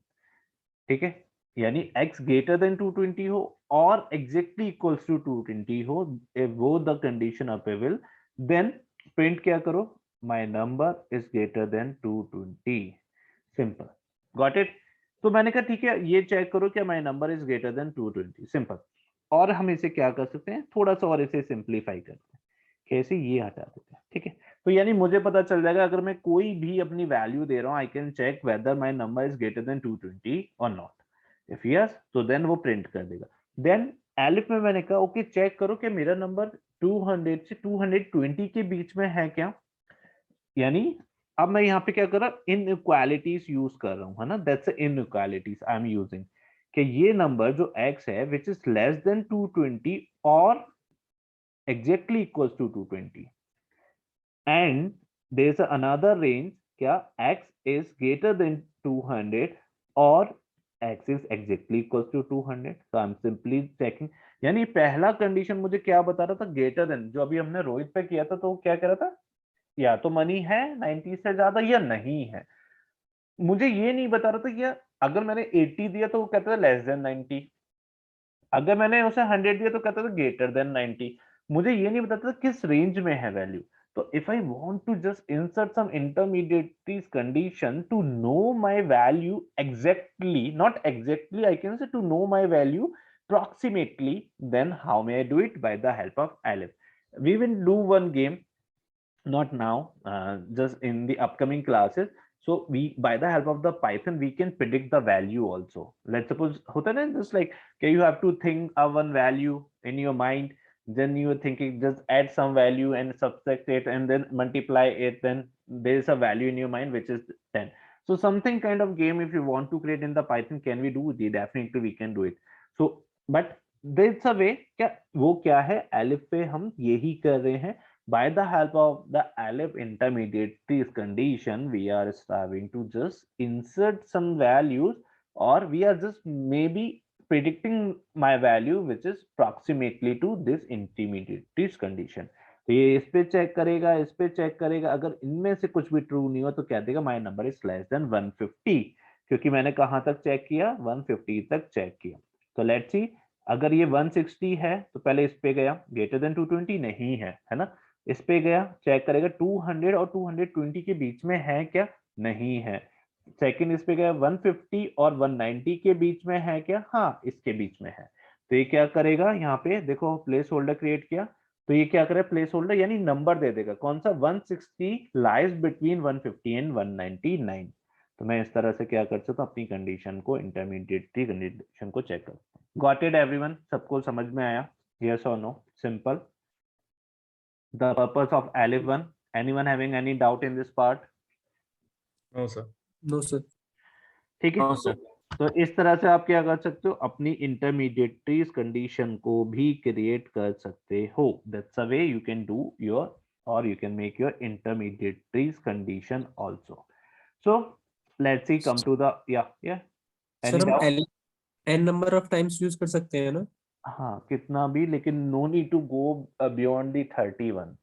ठीक है, यानी x greater than 220 हो और exactly equals to 220 हो, if both the condition available, then print क्या करो, my number is greater than 220, simple, got it। तो मैंने कहा ठीक है, ये चेक करो क्या my number is greater than 220, simple। और हम इसे क्या कर सकते हैं, थोड़ा सा और इसे सिंप्लीफाई करते हैं, कैसे, ये हटा देते हैं, ठीक है। तो यानी मुझे पता चल जाएगा अगर मैं कोई भी अपनी वैल्यू दे रहा हूँ, I can check whether my number is greater than 220 और नॉट, इफ यस तो देन वो प्रिंट कर देगा। देन एलिफ में मैंने कहा ओके चेक करो कि मेरा नंबर 200 से 220 के बीच में है क्या, यानी अब मैं यहाँ पे क्या कर रहा हूँ, इनइक्वालिटीज यूज कर रहा हूँ, है ना, that's inequalities I am using, कि ये नंबर जो x है विच इज लेस देन 220 और exactly equals to 220 and there is another range, क्या x is greater than 200 or x is exactly equals to 200, so I'm simply checking, यानी पहला कंडीशन मुझे क्या बता रहा था, ग्रेटर देन, जो अभी हमने रोहित पे किया था तो क्या कह रहा था, या तो मनी है 90 से ज्यादा या नहीं है, मुझे ये नहीं बता रहा था कि अगर मैंने 80 दिया तो वो कहता था लेस देन 90, अगर मैंने उसे 100 दिया तो कहता था ग्रेटर देन 90, मुझे ये नहीं बताता था किस रेंज में है वैल्यू। तो if I want to just insert some intermediate condition to know my value exactly, not exactly, I can say to know my value approximately, then how may I do it, by the help of elif। We will do one game, not now, just in the upcoming classes, so we, by the help of the python, we can predict the value also। Let's suppose hota na, just like, okay, you have to think of one value in your mind, then you are thinking just add some value and subtract it and then multiply it, then there is a value in your mind which is 10, so something kind of game if you want to create in the python, can we do, definitely we can do it। So but there's a way, क्या वो क्या है, एलिफ पे हम यही कर रहे हैं, by the help of the aleph intermediaries condition, we are striving to just insert some values, or we are just maybe predicting my value which is approximately to this intermediaries condition। तो ये इस पे चेक करेगा, इस पे चेक करेगा, अगर इनमें से कुछ भी ट्रू नहीं हुआ तो कह देगा my number is less then 150, क्योंकि मैंने कहां तक चेक किया, 150 तक चेक किया। तो लेट्स सी, अगर ये 160 है तो पहले इस पे गया, ग्रेटर देन 220 नहीं है ना, इस पे गया, चेक करेगा 200 और 220 के बीच में है क्या, नहीं है, सेकंड इस पे गया 150 और 190 के बीच में है क्या, हाँ इसके बीच में है, तो ये क्या करेगा, यहाँ पे देखो प्लेस होल्डर क्रिएट किया, तो ये क्या करे, प्लेस होल्डर यानी नंबर दे देगा, कौन सा, 160 लाइज बिटवीन 150 एंड 199। तो मैं इस तरह से क्या कर सकता हूँ, अपनी कंडीशन को, इंटरमीडिएट कंडीशन को चेक कर। गॉट इट एवरीवन, सबको समझ में आया, यस और no, simple. The purpose of Alif 1, anyone having any doubt in this part? No sir. No sir. ठीक है, नो सर। तो इस तरह से आप क्या कर सकते हो, अपनी इंटरमीडिएटरीज कंडीशन को भी क्रिएट कर सकते हो, that's a way you can do your, और you can make your intermediaries condition also। So let's see, come to the, yeah, sir any हम doubt? n number of times use कर सकते हैं ना? हाँ कितना भी, लेकिन no need to go beyond the 31,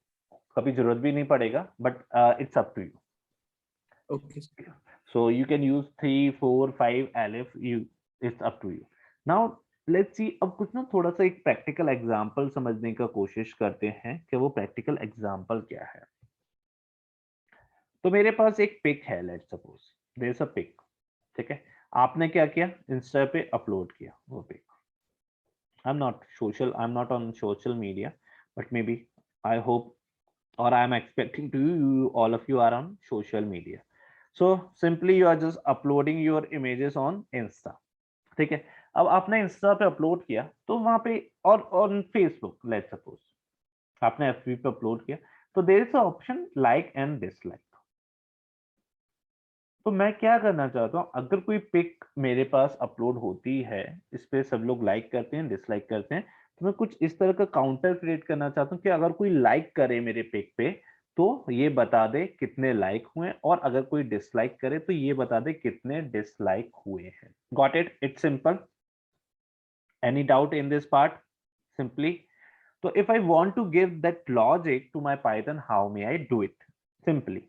कभी जरूरत भी नहीं पड़ेगा, but it's up to you. Okay So you can use 3, 4, 5 alif, you, it's up to you. Now let's see, अब कुछ ना थोड़ा सा एक प्रैक्टिकल एग्जांपल समझने का कोशिश करते हैं कि वो प्रैक्टिकल एग्जांपल क्या है. तो मेरे पास एक पिक है, let's suppose there is a pic. ठीक है, आपने क्या किया, इंस्टा पे अपलोड किया वो pic. I am not on social media, but maybe, I hope, or I am expecting to you, all of you are on social media. So simply you are just uploading your images on Insta. ठीक है, अब आपने इंस्टा पे अपलोड किया तो वहां पे, और ऑन फेसबुक लेट्स सपोज आपने एफबी पे अपलोड किया, तो there is a option like and dislike. तो मैं क्या करना चाहता हूँ, अगर कोई पिक मेरे पास अपलोड होती है, इस पे सब लोग लाइक करते हैं, डिसलाइक करते हैं, तो मैं कुछ इस तरह का काउंटर क्रिएट करना चाहता हूँ कि अगर कोई लाइक करे मेरे पिक पे तो ये बता दे कितने लाइक हुए, और अगर कोई डिसलाइक करे तो ये बता दे कितने डिसलाइक हुए हैं. Got it? It's simple. Any doubt in this part? Simply. तो if I want to give that logic to my Python, how may I do it? Simply,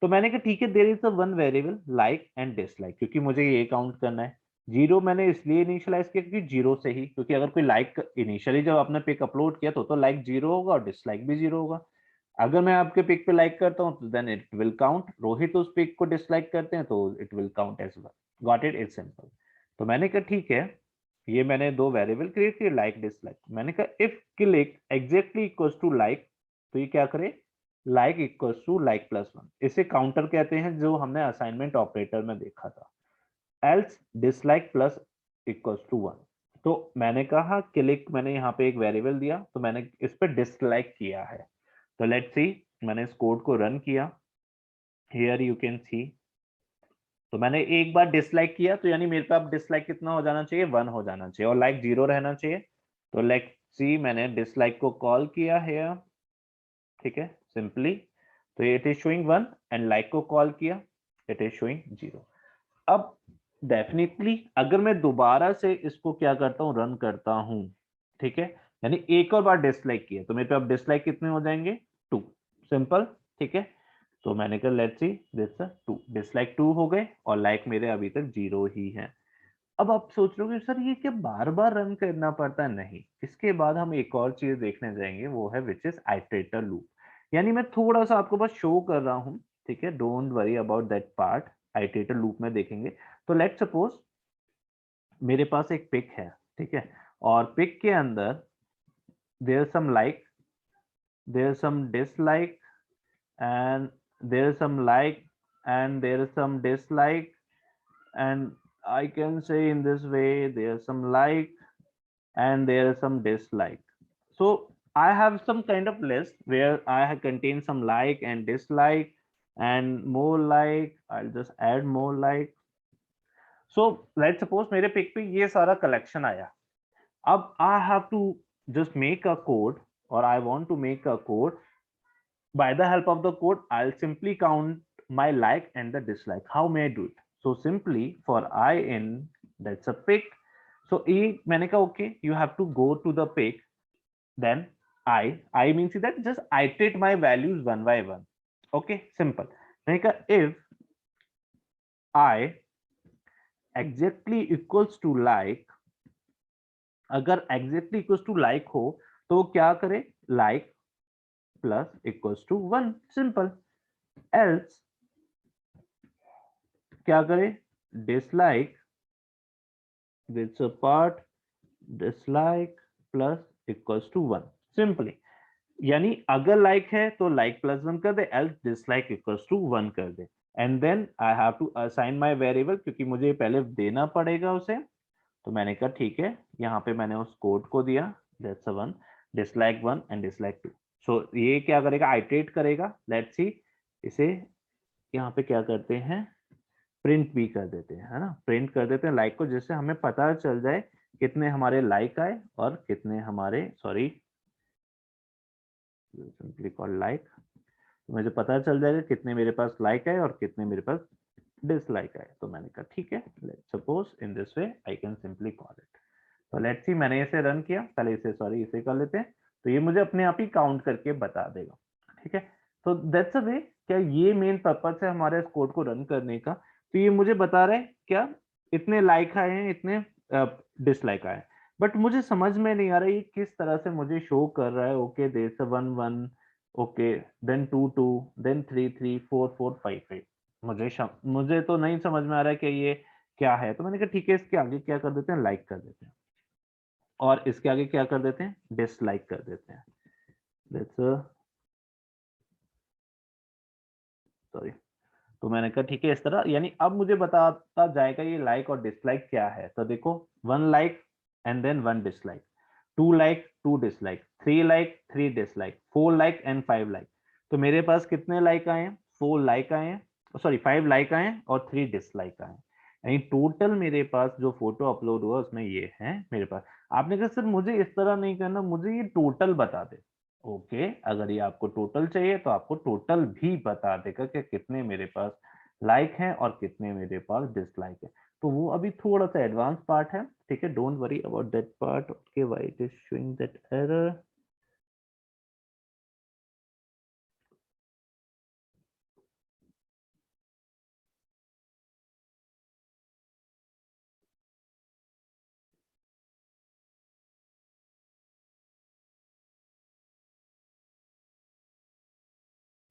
तो मैंने कहा ठीक है, there is a one variable like and dislike, क्योंकि मुझे ये काउंट करना है. जीरो मैंने इसलिए इनिशियलाइज किया क्योंकि जीरो से ही, क्योंकि अगर कोई लाइक इनिशियली जब आपने पिक अपलोड किया तो लाइक जीरो होगा और डिसलाइक भी जीरो होगा. अगर मैं आपके पिक पे लाइक करता हूँ तो देन इट विल काउंट. रोहित उस पिक को डिसलाइक करते हैं तो it will count as well. Got it? It's simple. तो मैंने कहा ठीक है, ये मैंने दो वेरिएबल क्रिएट किए, लाइक डिसलाइक. मैंने कहा if click exactly equals to like, तो ये क्या करे, like equals to like plus one. इसे काउंटर कहते हैं, जो हमने असाइनमेंट ऑपरेटर में देखा था. Else dislike plus equals to one. तो मैंने कहा क्लिक, मैंने यहाँ पे एक वेरिएबल दिया, तो मैंने इस पे डिसलाइक किया है. तो लेट्स सी, मैंने इस कोड को रन किया. हियर यू कैन सी, तो मैंने एक बार डिसलाइक किया, तो यानी मेरे पे अब डिसलाइक कितना हो जाना चाहिए, 1 हो जाना चाहिए, और लाइक 0 रहना चाहिए. तो लेट्स सी, मैंने डिसलाइक को कॉल किया है, ठीक है, सिंपली. तो it is showing 1, and like को कॉल किया, इट इज शोइंग 0. अब डेफिनेटली अगर मैं दोबारा से इसको क्या करता हूँ, रन करता हूँ, ठीक है, यानी एक और बार डिसलाइक किया, तो मेरे पे अब डिसलाइक कितने हो जाएंगे, 2. सिंपल. ठीक है, तो मैंने कहा लेट्स सी दिस 2, डिसलाइक 2 हो गए, और लाइक मेरे अभी तक 0 ही है. अब आप सोच रहे हो सर ये क्या बार बार रन करना पड़ता है? नहीं, इसके बाद हम एक और चीज देखने जाएंगे, वो है विच इज आइटरेटर लूप. यानी मैं थोड़ा सा आपको बस शो कर रहा हूं, ठीक है, don't worry about that part. Iterator loop में देखेंगे. तो लेट्स सपोज मेरे पास एक पिक है, ठीक है, और पिक के अंदर there some like, there some dislike, and there is some like, and there is some dislike, and I can say in this way, there is some like and there is some dislike. So I have some kind of list where I have contained some like and dislike and more like. I'll just add more like. So let's suppose मेरे पिक पे ये सारा कलेक्शन आया. अब I have to just make a code, or I want to make a code. By the help of the code, I'll simply count my like and the dislike. How may I do it? So simply for I in, that's a pic. So e मैंने कहा okay, you have to go to the pic. Then I means that just iterate my values one by one. Okay, simple. मैंने कहा if I exactly equals to like, अगर exactly equals to like हो तो क्या करे, like plus equals to 1. Simple. Else क्या करे, dislike, this a part, dislike plus equals to 1. Simply, यानी अगर like है तो like plus 1 कर दे, else dislike equals to 1 कर दे. And then I have to assign my variable, क्योंकि मुझे पहले देना पड़ेगा उसे. तो मैंने कहा ठीक है, यहाँ पे मैंने उस कोड को दिया, that's a 1, dislike 1 and dislike 2. So ये क्या करेगा, आइटरेट करेगा. लेट्स सी, इसे यहाँ पे क्या करते हैं, प्रिंट भी कर देते हैं, है ना, प्रिंट कर देते हैं लाइक को, जिससे हमें पता चल जाए कितने हमारे लाइक आए और कितने हमारे, सॉरी, सिंपली कॉल लाइक. मुझे पता चल जाएगा कितने मेरे पास लाइक आए और कितने मेरे पास डिसलाइक आए. तो मैंने कहा ठीक है, let's suppose in this way I can simply call it. तो लेट्स सी, मैंने इसे रन किया, पहले इसे सॉरी इसे कर लेते हैं, तो ये मुझे अपने आप ही काउंट करके बता देगा, ठीक है। तो दैट्स अ वे, क्या ये मेन पर्पस है हमारे इस कोड को रन करने का। तो ये मुझे बता रहा है क्या इतने लाइक आए हैं, इतने डिसलाइक आए हैं, बट मुझे समझ में नहीं आ रहा है ये किस तरह से मुझे शो कर रहा है। Okay there 1 1, okay then 2 2, then 3 3 4 4 5 5, मुझे तो नहीं समझ में आ रहा है कि ये क्या है। तो मैंने कहा ठीक है, इसके आगे क्या कर देते हैं, लाइक कर देते हैं, और इसके आगे क्या कर देते हैं, डिसलाइक कर देते हैं। सॉरी, तो मैंने कहा ठीक है इस तरह, यानी अब मुझे बताता जाएगा ये लाइक और डिसलाइक क्या है। तो देखो 1 like and then 1 dislike, 2 like 2 dislike, 3 like 3 dislike, 4 like and 5 like. तो मेरे पास कितने लाइक आए हैं, 4 लाइक आए हैं, सॉरी 5 लाइक आए हैं और 3 डिसलाइक आए हैं। यानी टोटल मेरे पास जो फोटो अपलोड हुआ उसमें ये है मेरे पास। आपने कहा सर मुझे इस तरह नहीं करना, मुझे ये टोटल बता दे। ओके, अगर ये आपको टोटल चाहिए तो आपको टोटल भी बता देगा कि कितने मेरे पास लाइक हैं और कितने मेरे पास डिसलाइक है। तो वो अभी थोड़ा सा एडवांस पार्ट है, ठीक है, don't worry about that part. Okay, why it is showing that error.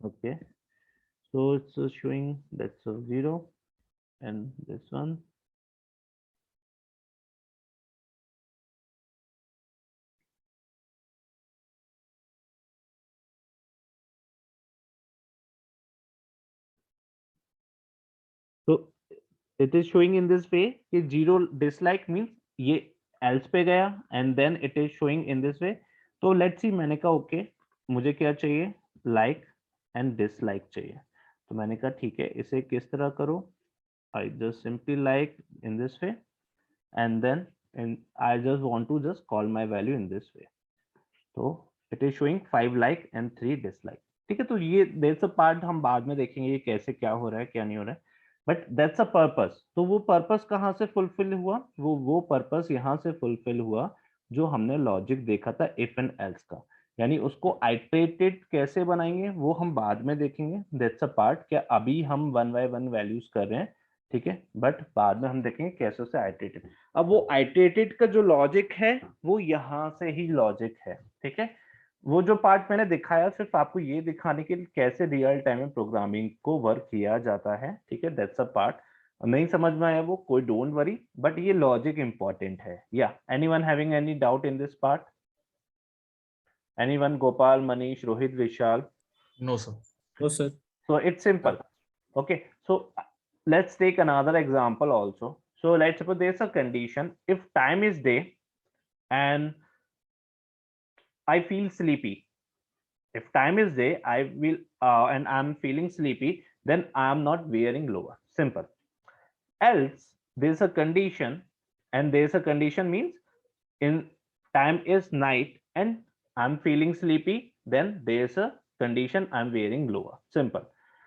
Okay, so it's showing that's a 0 and this one. So it is showing in this way कि 0 dislike means ये else पे गया and then it is showing in this way। तो let's see, मैंने कहा ओके मुझे क्या चाहिए, like and dislike चाहिए। तो मैंने कहा ठीक है, इसे किस तरह करो, I just simply like in this way and then I just want to just call my value in this way। तो it is showing 5 like and 3 dislike, ठीक है। तो ये that's a part हम बाद में देखेंगे ये कैसे क्या हो रहा है क्या नहीं हो रहा है, बट दैट्स अ पर्पस। तो वो पर्पस कहाँ से फुलफिल हुआ, वो पर्पस यहाँ से फुलफिल हुआ जो हमने लॉजिक देखा था इफ एंड एल्स का। यानी उसको आइटरेटेड कैसे बनाएंगे वो हम बाद में देखेंगे, दैट्स अ पार्ट। क्या अभी हम 1 बाय 1 वैल्यूज कर रहे हैं, ठीक है, बट बाद में हम देखेंगे कैसे उसे आइटरेटेड। अब वो आइटरेटेड का जो लॉजिक है वो यहाँ से ही लॉजिक है, ठीक है। वो जो पार्ट मैंने दिखाया सिर्फ आपको ये दिखाने के लिए कैसे रियल टाइम में प्रोग्रामिंग को वर्क किया जाता है, ठीक है, दैट्स अ पार्ट। नहीं समझ में आया वो कोई डोंट वरी, बट ये लॉजिक इंपॉर्टेंट है। या anyone having any doubt in this part, anyone, Gopal, Manish, Rohit, Vishal? No sir. No, sir. So it's simple. Okay, so let's take another example also. So let's suppose there's a condition, if time is day and I feel sleepy. If time is day, I will and I'm feeling sleepy, then I am not wearing lower. Simple. Else there's a condition, and there's a condition means in time is night and I'm feeling sleepy, then there's a condition I'm wearing lower. Simple.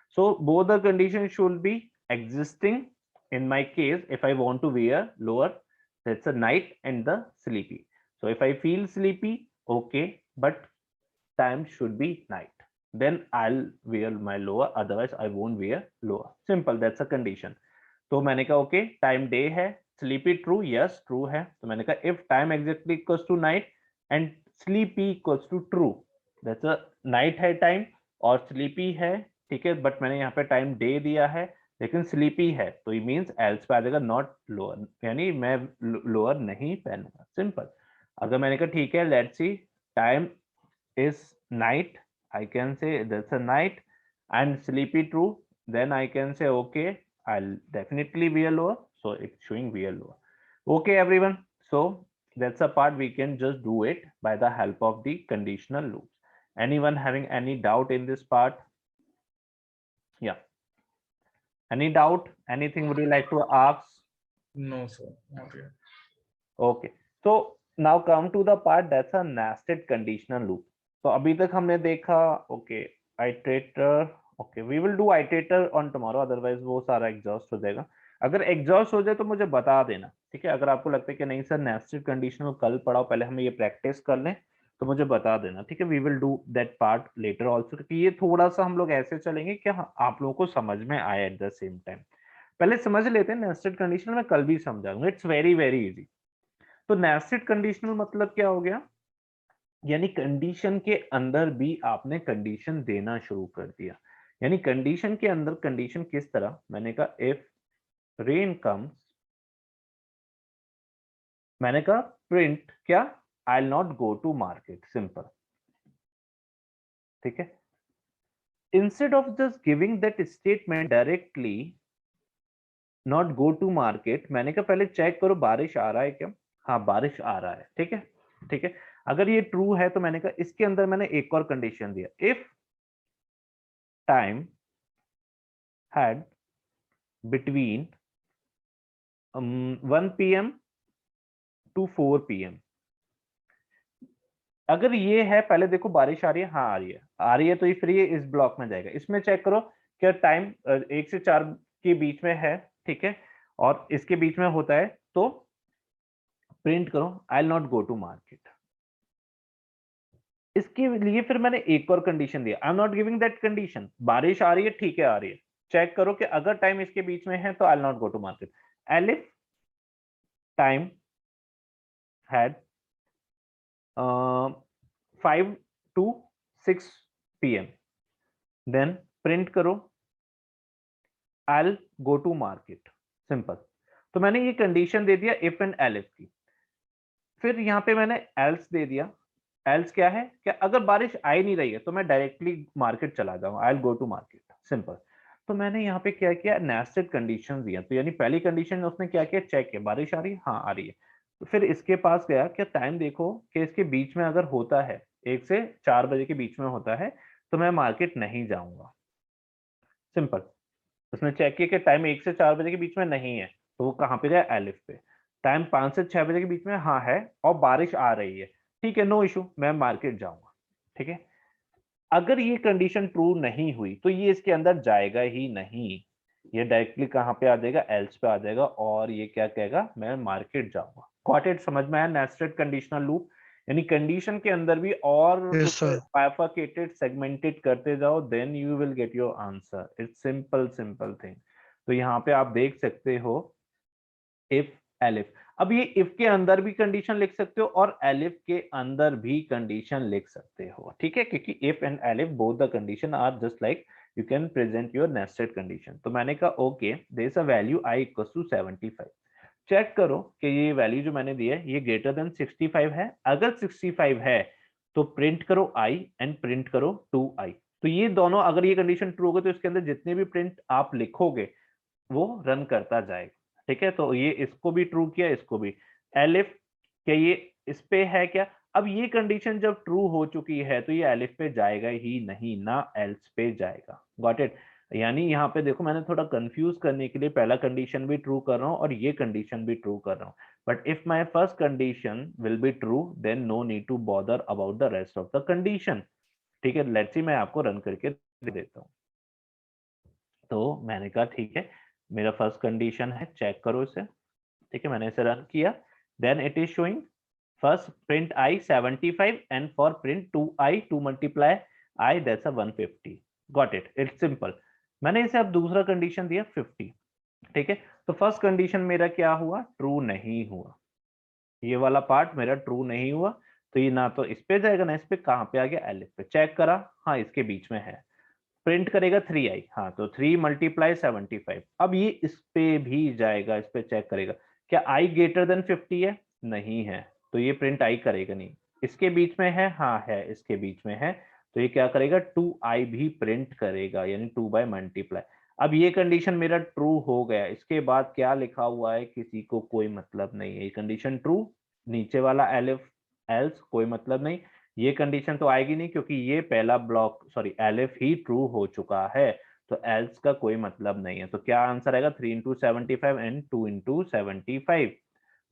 So both the conditions should be existing. In my case, if I want to wear lower, that's a night and the sleepy. So if I feel sleepy, okay, but time should be night, then I'll wear my lower, otherwise I won't wear lower. Simple, that's a condition. तो मैंने कहा ओके टाइम डे है, स्लीपी ट्रू, यस ट्रू है। तो मैंने कहा if time exactly equals to night and sleepy equals to true, that's a night है टाइम और स्लीपी है, ठीक है, बट मैंने यहाँ पे टाइम डे दिया है लेकिन स्लीपी है, तो ये मींस एल्स पे आ जाएगा नॉट लोअर, यानी मैं लोअर नहीं पहनूंगा। सिंपल। अगर मैंने कहा ठीक है let's see time is night, I can say that's a night, and sleepy true, then I can say okay I'll definitely wear lower, so it's showing wear lower. Okay everyone, so that's a part we can just do it by the help of the conditional loops. Anyone having any doubt in this part? Yeah, any doubt, anything would you like to ask? No sir, not yet. Okay, so now come to the part that's a nested conditional loop. तो अभी तक हमने देखा okay iterator, okay we will do iterator on tomorrow, otherwise वो सारा एग्जॉस्ट हो जाएगा। अगर एग्जॉस्ट हो जाए तो मुझे बता देना, ठीक है। अगर आपको लगता है कि नहीं सर नेस्टेड कंडीशनल कल पढ़ाओ, पहले हम ये प्रैक्टिस कर लें, तो मुझे बता देना, ठीक है। We will do that part later also, क्योंकि ये थोड़ा सा हम लोग ऐसे चलेंगे कि आप लोगों को समझ में आए एट द सेम टाइम। पहले समझ लेते हैं नेस्टेड कंडीशनल, मैं कल भी समझा दूंगा, इट्स वेरी वेरी इजी। तो नेस्टेड कंडीशनल मतलब क्या हो गया, यानी कंडीशन के अंदर भी आपने कंडीशन देना शुरू कर दिया। यानी कंडीशन के अंदर कंडीशन किस तरह, मैंने कहा इफ रेन कम्स, मैंने कहा प्रिंट क्या, I will not go to market, simple, ठीक है। Instead of just giving that statement directly not go to market, मैंने कहा पहले चेक करो बारिश आ रहा है क्या, हाँ बारिश आ रहा है, ठीक है, ठीक है। अगर ये ट्रू है तो मैंने कहा इसके अंदर मैंने एक और कंडीशन दिया, if time had between 1 PM to 4 PM। अगर ये है, पहले देखो बारिश आ रही है, हाँ आ रही है, आ रही है, तो ये फिर ये इस ब्लॉक में जाएगा। इसमें चेक करो क्या टाइम 1 से 4 के बीच में है, ठीक है, और इसके बीच में होता है, तो प्रिंट करो I will not go to market. इसके लिए फिर मैंने एक और कंडीशन दिया, I am not giving that condition, बारिश आ रही है, ठीक है आ रही है, चेक करो कि अगर टाइम इसके बीच में है तो I will not go to market. Elif time had 5 to 6 PM, then print करो I will go to market, simple. तो मैंने ये कंडीशन दे दिया इफ एंड एलिफ की। फिर यहाँ पे मैंने एल्स दे दिया, एल्स क्या है, क्या अगर बारिश आ ही नहीं रही है तो मैं डायरेक्टली मार्केट चला जाऊँ, I will go to market, simple. तो मैंने यहाँ पे क्या किया, नेस्टेड कंडीशन दिया। तो यानी पहली कंडीशन उसने क्या किया, चेक किया बारिश आ रही है, हाँ आ रही है। तो फिर इसके पास गया, क्या टाइम देखो कि इसके बीच में अगर होता है 1 से 4 बजे के बीच में होता है तो मैं मार्केट नहीं जाऊंगा, सिंपल। उसने चेक किया कि टाइम 1 से 4 बजे के बीच में नहीं है, तो वो कहाँ पे गया, एलिफ पे। टाइम 5 से 6 बजे के बीच में हाँ है, और बारिश आ रही है, ठीक है, नो इशू, मैं मार्केट जाऊंगा, ठीक है। अगर ये कंडीशन ट्रू नहीं हुई तो ये इसके अंदर जाएगा ही नहीं, ये डायरेक्टली कहाँ पे आ जाएगा, एल्स पे आ जाएगा, और ये क्या कहेगा, मैं मार्केट जाऊंगा। गॉट इट, समझ में आया नेस्टेड कंडीशनल लूप। यानी कंडीशन के अंदर भी और Yes, sir. बाइफरकेटेड सेगमेंटेड करते जाओ, then you will get your answer. It's simple simple thing. तो यहाँ पे आप देख सकते हो इफ एलिफ, अब ये इफ के अंदर भी कंडीशन लिख सकते हो और एलिफ के अंदर भी कंडीशन लिख सकते हो, ठीक है, क्योंकि if and elif both the condition are just like you can present your nested condition. तो मैंने कहा okay there is a value i equals to 75, check करो कि ये वैल्यू जो मैंने दी है ये ग्रेटर देन 65 है। अगर 65 है तो प्रिंट करो i एंड प्रिंट करो 2i। तो ये दोनों, अगर ये कंडीशन ट्रू होगी तो इसके अंदर जितने भी प्रिंट आप लिखोगे वो रन करता जाएगा, ठीक है। तो ये इसको भी ट्रू किया, इसको भी। एलिफ क्या ये इस पे है क्या, अब ये कंडीशन जब ट्रू हो चुकी है तो ये एलिफ पे जाएगा ही नहीं, ना एल्स पे जाएगा। Got it. यानी यहाँ पे देखो मैंने थोड़ा कंफ्यूज करने के लिए पहला कंडीशन भी ट्रू कर रहा हूँ और ये कंडीशन भी ट्रू कर रहा हूँ, but if my first condition will be true then no need to bother about the rest of the condition, ठीक है। लेट्स सी मैं आपको रन करके दे देता हूँ। तो मैंने कहा ठीक है, मेरा फर्स्ट कंडीशन है, चेक करो इसे, ठीक है, मैंने इसे रन किया, then it is showing first print i 75 and for print 2i, 2 multiply i that's a 150। Got it, it's simple. मैंने इसे अब दूसरा कंडीशन दिया 50, ठीक है। तो फर्स्ट कंडीशन मेरा क्या हुआ, ट्रू नहीं हुआ, ये वाला पार्ट मेरा ट्रू नहीं हुआ, तो ये ना तो इस पे जाएगा ना इस पे, कहाँ पे आ गया, एलिफ पे। चेक करा, हाँ इसके बीच में है, प्रिंट करेगा 3i, हाँ तो 3 मल्टीप्लाई 75। अब ये इस पे भी जाएगा, इस पे चेक करेगा क्या i ग्रेटर देन 50 है, नहीं है, तो ये प्रिंट i करेगा नहीं। इसके बीच में है, हाँ है इसके बीच में है, तो ये क्या करेगा, 2i भी प्रिंट करेगा, यानी 2 बाय मल्टीप्लाई। अब ये कंडीशन मेरा ट्रू हो गया, इसके बाद क्या लिखा हुआ है किसी को कोई मतलब नहीं है, ये कंडीशन ट्रू, नीचे वाला एलिफ एल्स कोई मतलब नहीं, ये कंडीशन तो आएगी नहीं क्योंकि ये पहला ब्लॉक सॉरी एलिफ ही ट्रू हो चुका है, तो एल्स का कोई मतलब नहीं है। तो क्या आंसर आएगा, 3 इंटू 75 एंड 2 इंटू 75।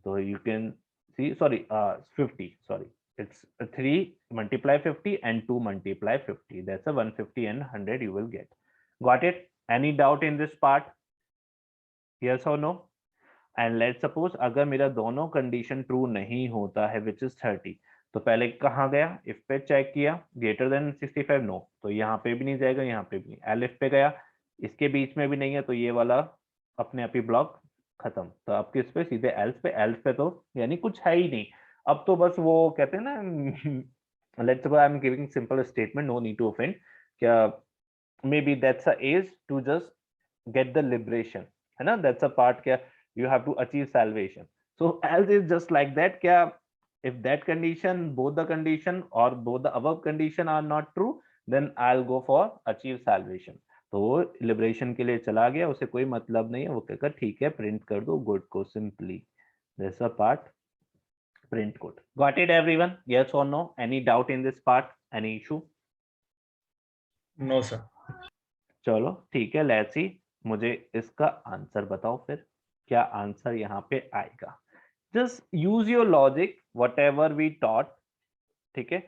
तो you can see sorry 50 sorry it's 3 multiply 50 and 2 multiply 50, that's a 150 and 100 you will get. Got it? Any doubt in this part? Yes और नो? एंड लेट्स सपोज अगर मेरा दोनों कंडीशन ट्रू नहीं होता है विच इज 30, तो पहले कहाँ गया, इफ पे चेक किया, ग्रेटर देन 65 नो, तो यहाँ पे भी नहीं जाएगा, यहाँ पे भी नहीं, एलिफ पे गया, इसके बीच में भी नहीं है, तो ये वाला अपने आप ही ब्लॉक खत्म। तो अब किस पे, सीधे एल्स पे। एल्स पे तो यानी कुछ है ही नहीं, अब तो बस वो कहते हैं ना let's suppose I am giving simple statement, no need to offend, क्या maybe that's a edge to just get the liberation, है ना, दैट्स अ पार्ट, क्या you have to achieve salvation. So else is just like that, kya if that condition, both the condition or both the above condition are not true, then I'll go for achieve salvation. तो वो लिबरेशन के लिए चला गया, उसे कोई मतलब नहीं है, वो कहकर ठीक है प्रिंट कर दो गुड को simply, this a part print good. Got it everyone? Yes और no? Any doubt in this part, any issue? No sir. चलो ठीक है, लेट्स सी, मुझे इसका आंसर बताओ फिर, क्या आंसर यहाँ पे आएगा? Just use your logic, whatever we taught, ठीक है,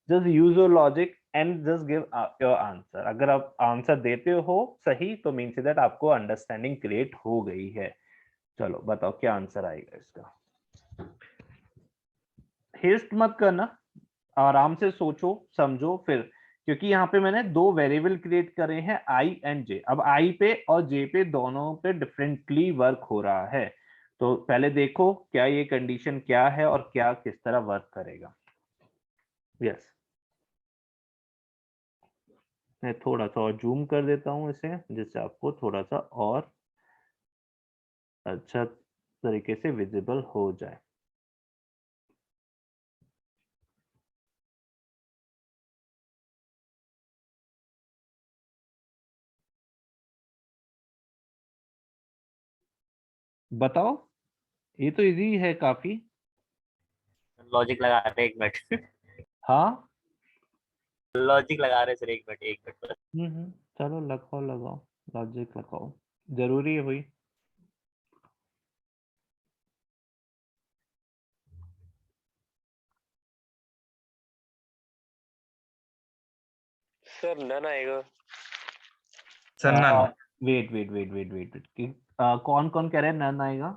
just use your logic and just give your answer. अगर आप आंसर देते हो सही तो मीन्स दैट आपको अंडरस्टैंडिंग क्रिएट हो गई है। चलो बताओ क्या आंसर आएगा इसका। हेस्ट मत करना, आराम से सोचो समझो फिर, क्योंकि यहाँ पे मैंने दो वेरिएबल क्रिएट करे हैं आई एंड जे। अब आई पे और जे पे दोनों पे डिफरेंटली वर्क हो रहा है, तो पहले देखो क्या ये कंडीशन क्या है और क्या किस तरह वर्क करेगा। यस, मैं थोड़ा सा और जूम कर देता हूँ इसे, जिससे आपको थोड़ा सा और अच्छा तरीके से विजिबल हो जाए। बताओ, ये तो इजी है काफी। लॉजिक लगा रहे हैं, एक मिनट। हाँ लॉजिक लगा रहे हैं सर, एक मिनट बस। चलो लगाओ लगाओ, लॉजिक लगाओ, जरूरी है हुई। सर नन आएगा। Sir none. Wait wait wait wait wait wait, कौन कौन कह रहे हैं नन आएगा?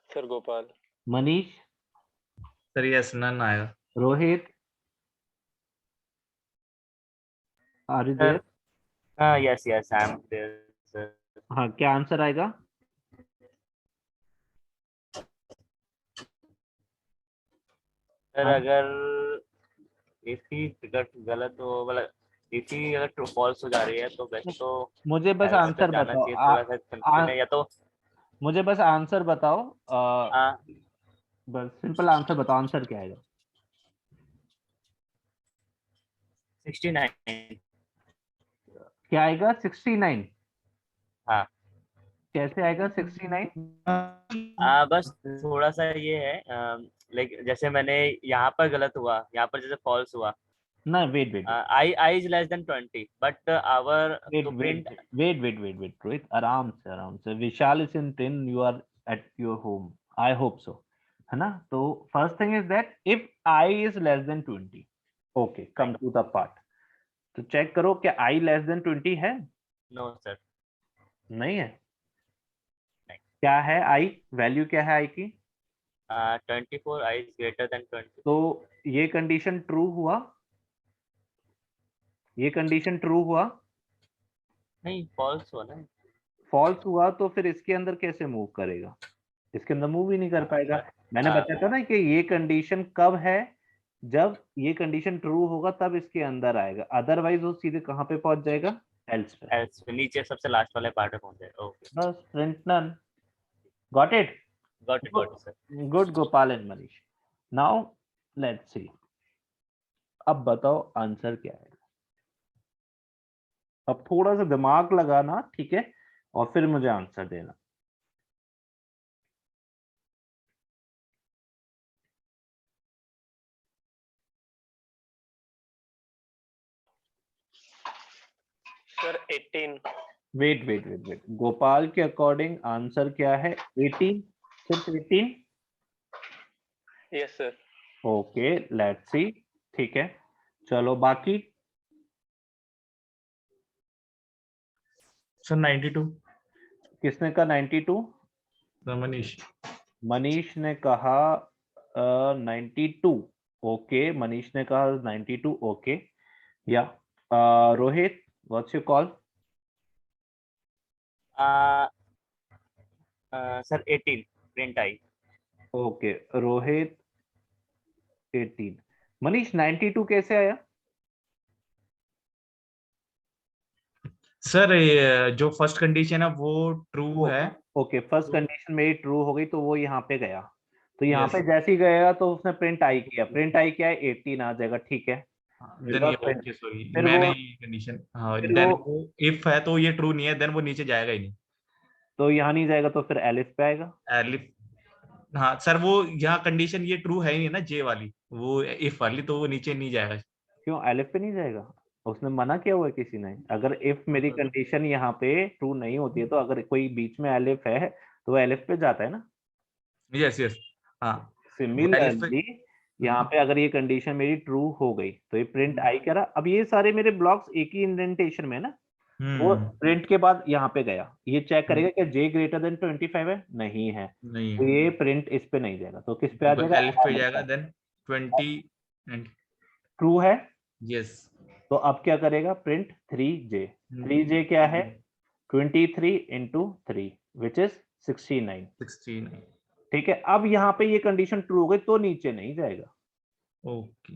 Sir Gopal. Manish, sir yes none आएगा। Rohit, are you there? हाँ yes yes I am there sir. हाँ, क्या आंसर आएगा? सर हाँ? अगर इसी टिकट गलत हो, मतलब इसी अगर ट्रू फॉल्स हो जा रही है तो वैसे तो मुझे बस else आंसर तक जाना बताओ, चाहिए, थोड़ा सा कंफ्यूजन है या तो। मुझे बस आंसर बताओ, हाँ बस सिंपल आंसर बताओ, आंसर क्या आएगा? 69। क्या आएगा? 69? हाँ कैसे आएगा 69? बस थोड़ा सा ये है, लाइक जैसे मैंने यहाँ पर गलत हुआ, यहाँ पर जैसे फॉल्स हुआ। ना wait wait I is less than 20 but our wait to wait print. Wait wait wait wait Rohit, आराम से आराम से। Vishal is in 10, you are at your home, I hope so, है ना? तो first thing is that if I is less than 20, okay come to the part, तो चेक करो क्या आई लेस देन 20 है? No sir. नहीं है। क्या है आई, वैल्यू क्या है आई की? 24 आई इज ग्रेटर देन 20। तो ये कंडीशन ट्रू हुआ, ये कंडीशन ट्रू हुआ, नहीं फॉल्स हुआ ना। फॉल्स हुआ, तो फिर इसके अंदर कैसे मूव करेगा? इसके अंदर मूव ही नहीं कर पाएगा। मैंने बताया था ना कि ये कंडीशन कब है, जब ये कंडीशन ट्रू होगा तब इसके अंदर आएगा, अदरवाइज वो सीधे कहाँ पे पहुंच जाएगा? एल्स पे। एल्स नीचे सबसे लास्ट वाले पार्ट में पहुंचे। ओके बस print none, got it? Got it sir. Good Gopal and Manish. Now let's see, अब बताओ आंसर क्या है। अब थोड़ा सा दिमाग लगाना, ठीक है, और फिर मुझे आंसर देना। Sir 18। Wait wait wait wait, Gopal के अकॉर्डिंग आंसर क्या है? 18, सिर्फ 18? Yes sir. Okay let's see, ठीक है, चलो बाकी। सर 92। किसने कहा 92? मनीष। मनीष ने कहा 92। ओके, मनीष ने कहा 92। ओके, या Rohit, what's your call? Sir 18 print I. Okay, Rohit 18। Manish 92 कैसे आया? सर ये जो फर्स्ट कंडीशन है वो ट्रू है। ओके, फर्स्ट कंडीशन मेरी ट्रू हो गई तो वो यहाँ पे गया, तो यहाँ Yes. पे जैसे ही गया तो उसने प्रिंट आई किया, प्रिंट आई किया है 18 आ जाएगा, ठीक है। देन ये ओके, सॉरी फिर मैंने वो- ये कंडीशन, हाँ फिर देन वो- वो इफ है तो ये ट्रू नहीं है, देन वो नीचे जाएगा ही नहीं। तो यहाँ नहीं जाएगा तो फिर एलिफ पे आएगा। एलिफ, हाँ सर वो यहाँ कंडीशन ये ट्रू है ही नहीं ना, जे वाली, वो इफ वाली, तो वो नीचे नहीं जाएगा। क्यों एलिफ पे नहीं जाएगा? उसने मना किया हुआ है किसी ने? अगर इफ मेरी कंडीशन यहाँ पे ट्रू नहीं होती है तो अगर कोई बीच में एलिफ है तो वो एलिफ पे जाता है ना। यस यस, हाँ सिमिलरली यहाँ पे अगर ये कंडीशन मेरी ट्रू हो गई तो ये प्रिंट आई करा। अब ये सारे मेरे ब्लॉक्स एक ही इंडेंटेशन में है ना, वो प्रिंट के बाद यहाँ पे गया, ये चेक करेगा कि जे ग्रेटर देन 25 है, नहीं है, नहीं तो ये प्रिंट इस पे नहीं जाएगा, तो किस पे आ जाएगा? एलिफ पे जाएगा, देन 20 एंड ट्रू है, यस। तो अब क्या करेगा? Print 3j। 3j क्या है? 23 into 3 विच इज 69। 16, ठीक है, अब यहाँ पे ये कंडीशन ट्रू हो गई तो नीचे नहीं जाएगा। ओके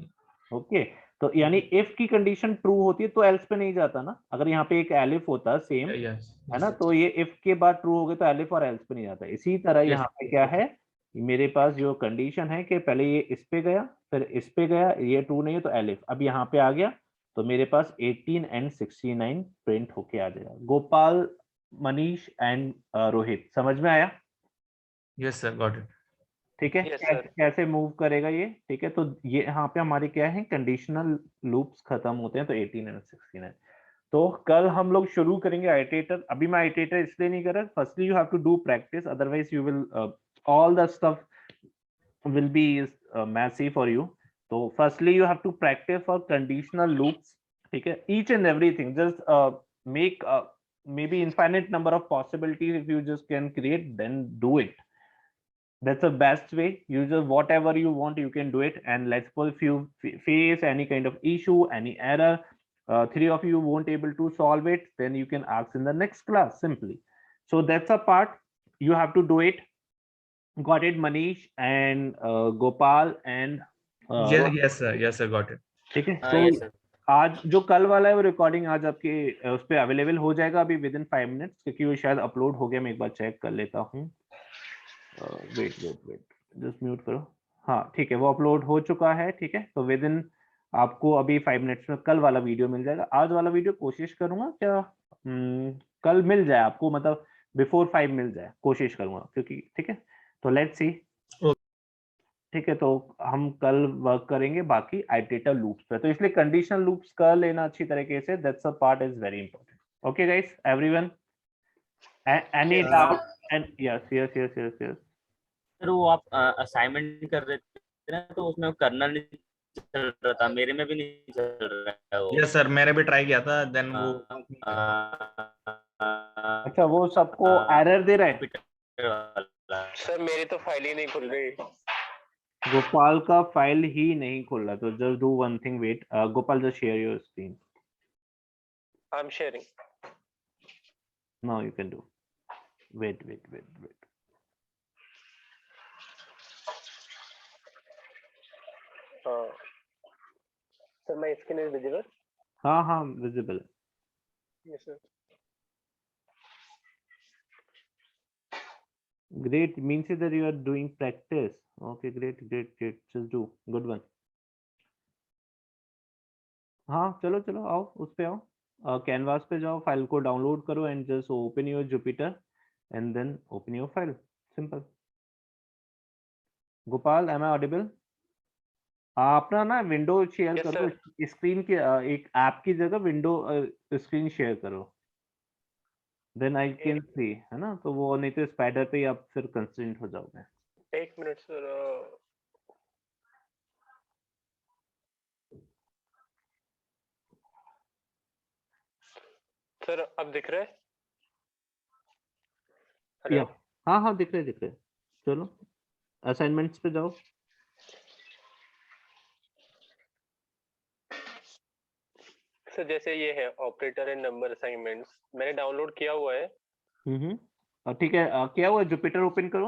ओके, तो यानी इफ की कंडीशन ट्रू होती है तो एल्स पे नहीं जाता ना। अगर यहाँ पे एक एलिफ होता सेम, है ना, तो ये इफ के बाद ट्रू हो गए तो एलिफ और एल्स पे नहीं जाता। इसी तरह यहाँ पे क्या है, मेरे पास जो कंडीशन है कि पहले ये इस पे गया फिर इस पे गया, ये ट्रू नहीं है तो एलिफ, अब यहाँ पे आ गया तो मेरे पास 18 एंड 69 प्रिंट होके आ जाएगा। गोपाल, मनीष एंड रोहित, समझ में आया? Yes sir, got it. ठीक है, Yes, कैसे मूव करेगा ये? ठीक है, तो ये यहाँ पे हमारे क्या है, कंडीशनल लूप्स खत्म होते हैं तो 18 एंड 69। तो कल हम लोग शुरू करेंगे आइटरेटर। अभी मैं आइटरेटर इसलिए नहीं कर रहा, firstly you have to do practice, otherwise you will all the stuff will be messy for you. So firstly you have to practice for conditional loops, ठीक है, each and everything, just make maybe infinite number of possibilities. If you just can create, then do it. That's the best way. You just whatever you want you can do it, and let's suppose if you face any kind of issue, any error, three of you won't able to solve it, then you can ask in the next class simply. So that's a part you have to do it. Got it, Manish and Gopal and yes sir, got it. ठीक है। yes, तो sir. आज जो कल वाला है वो रिकॉर्डिंग आज आपके उस पे अवेलेबल हो जाएगा अभी विद इन 5 मिनट्स, क्योंकि वो शायद अपलोड हो गया। मैं एक बार चेक कर लेता हूँ। वेट जस्ट म्यूट करो। हाँ ठीक है, वो अपलोड हो चुका है। ठीक है, तो विद इन आपको अभी 5 मिनट्स में कल वाला वीडियो मिल जाएगा। आज वाला वीडियो कोशिश करूंगा क्या कल मिल जाए आपको, मतलब बिफोर 5 मिल जाए, कोशिश करूंगा, क्योंकि ठीक है। तो लेट्स सी, ठीक है, तो हम कल वर्क करेंगे बाकी आइटरेटर लूप्स पे, तो इसलिए कंडीशनल लूप्स कर लेना अच्छी तरीके से, that's a part is very important. Okay guys, everyone, any doubt? And yes sir वो आप असाइनमेंट कर रहे थे ना, तो उसमें करना नहीं चल रहा था, मेरे में भी नहीं चल रहा है वो। यस सर, मैंने भी ट्राई किया था, देन वो अच्छा, वो सबको एरर दे रहा है। सर मेरी तो फाइल ही नहीं खुल रही। गोपाल का फाइल ही नहीं खुल रहा, तो just do one thing, wait Gopal, just share your screen. I am sharing. Now you can do, wait sir my screen is visible? हाँ विजिबल है। Yes sir. Great, means that you are doing practice. Okay, great, just do good one. हाँ चलो आओ, उस पे आओ, कैनवास पे जाओ, फाइल को डाउनलोड करो and just open your Jupyter and then open your file, simple. Gopal, am I audible? अपना ना विंडो शेयर Yes, करो, स्क्रीन की एक ऐप की जगह विंडो स्क्रीन शेयर करो, देन आई कैन सी, है ना, तो वो नहीं तो स्पाइडर पे आप फिर कंस्ट्रेंट हो जाओगे। एक मिनट सर। सर अब दिख रहा है? या हाँ हाँ दिख रहे। चलो असाइनमेंट्स पे जाओ। सर जैसे ये है ऑपरेटर एंड नंबर असाइनमेंट्स, मैंने डाउनलोड किया हुआ है। ठीक है, क्या हुआ, जुपिटर ओपन करो।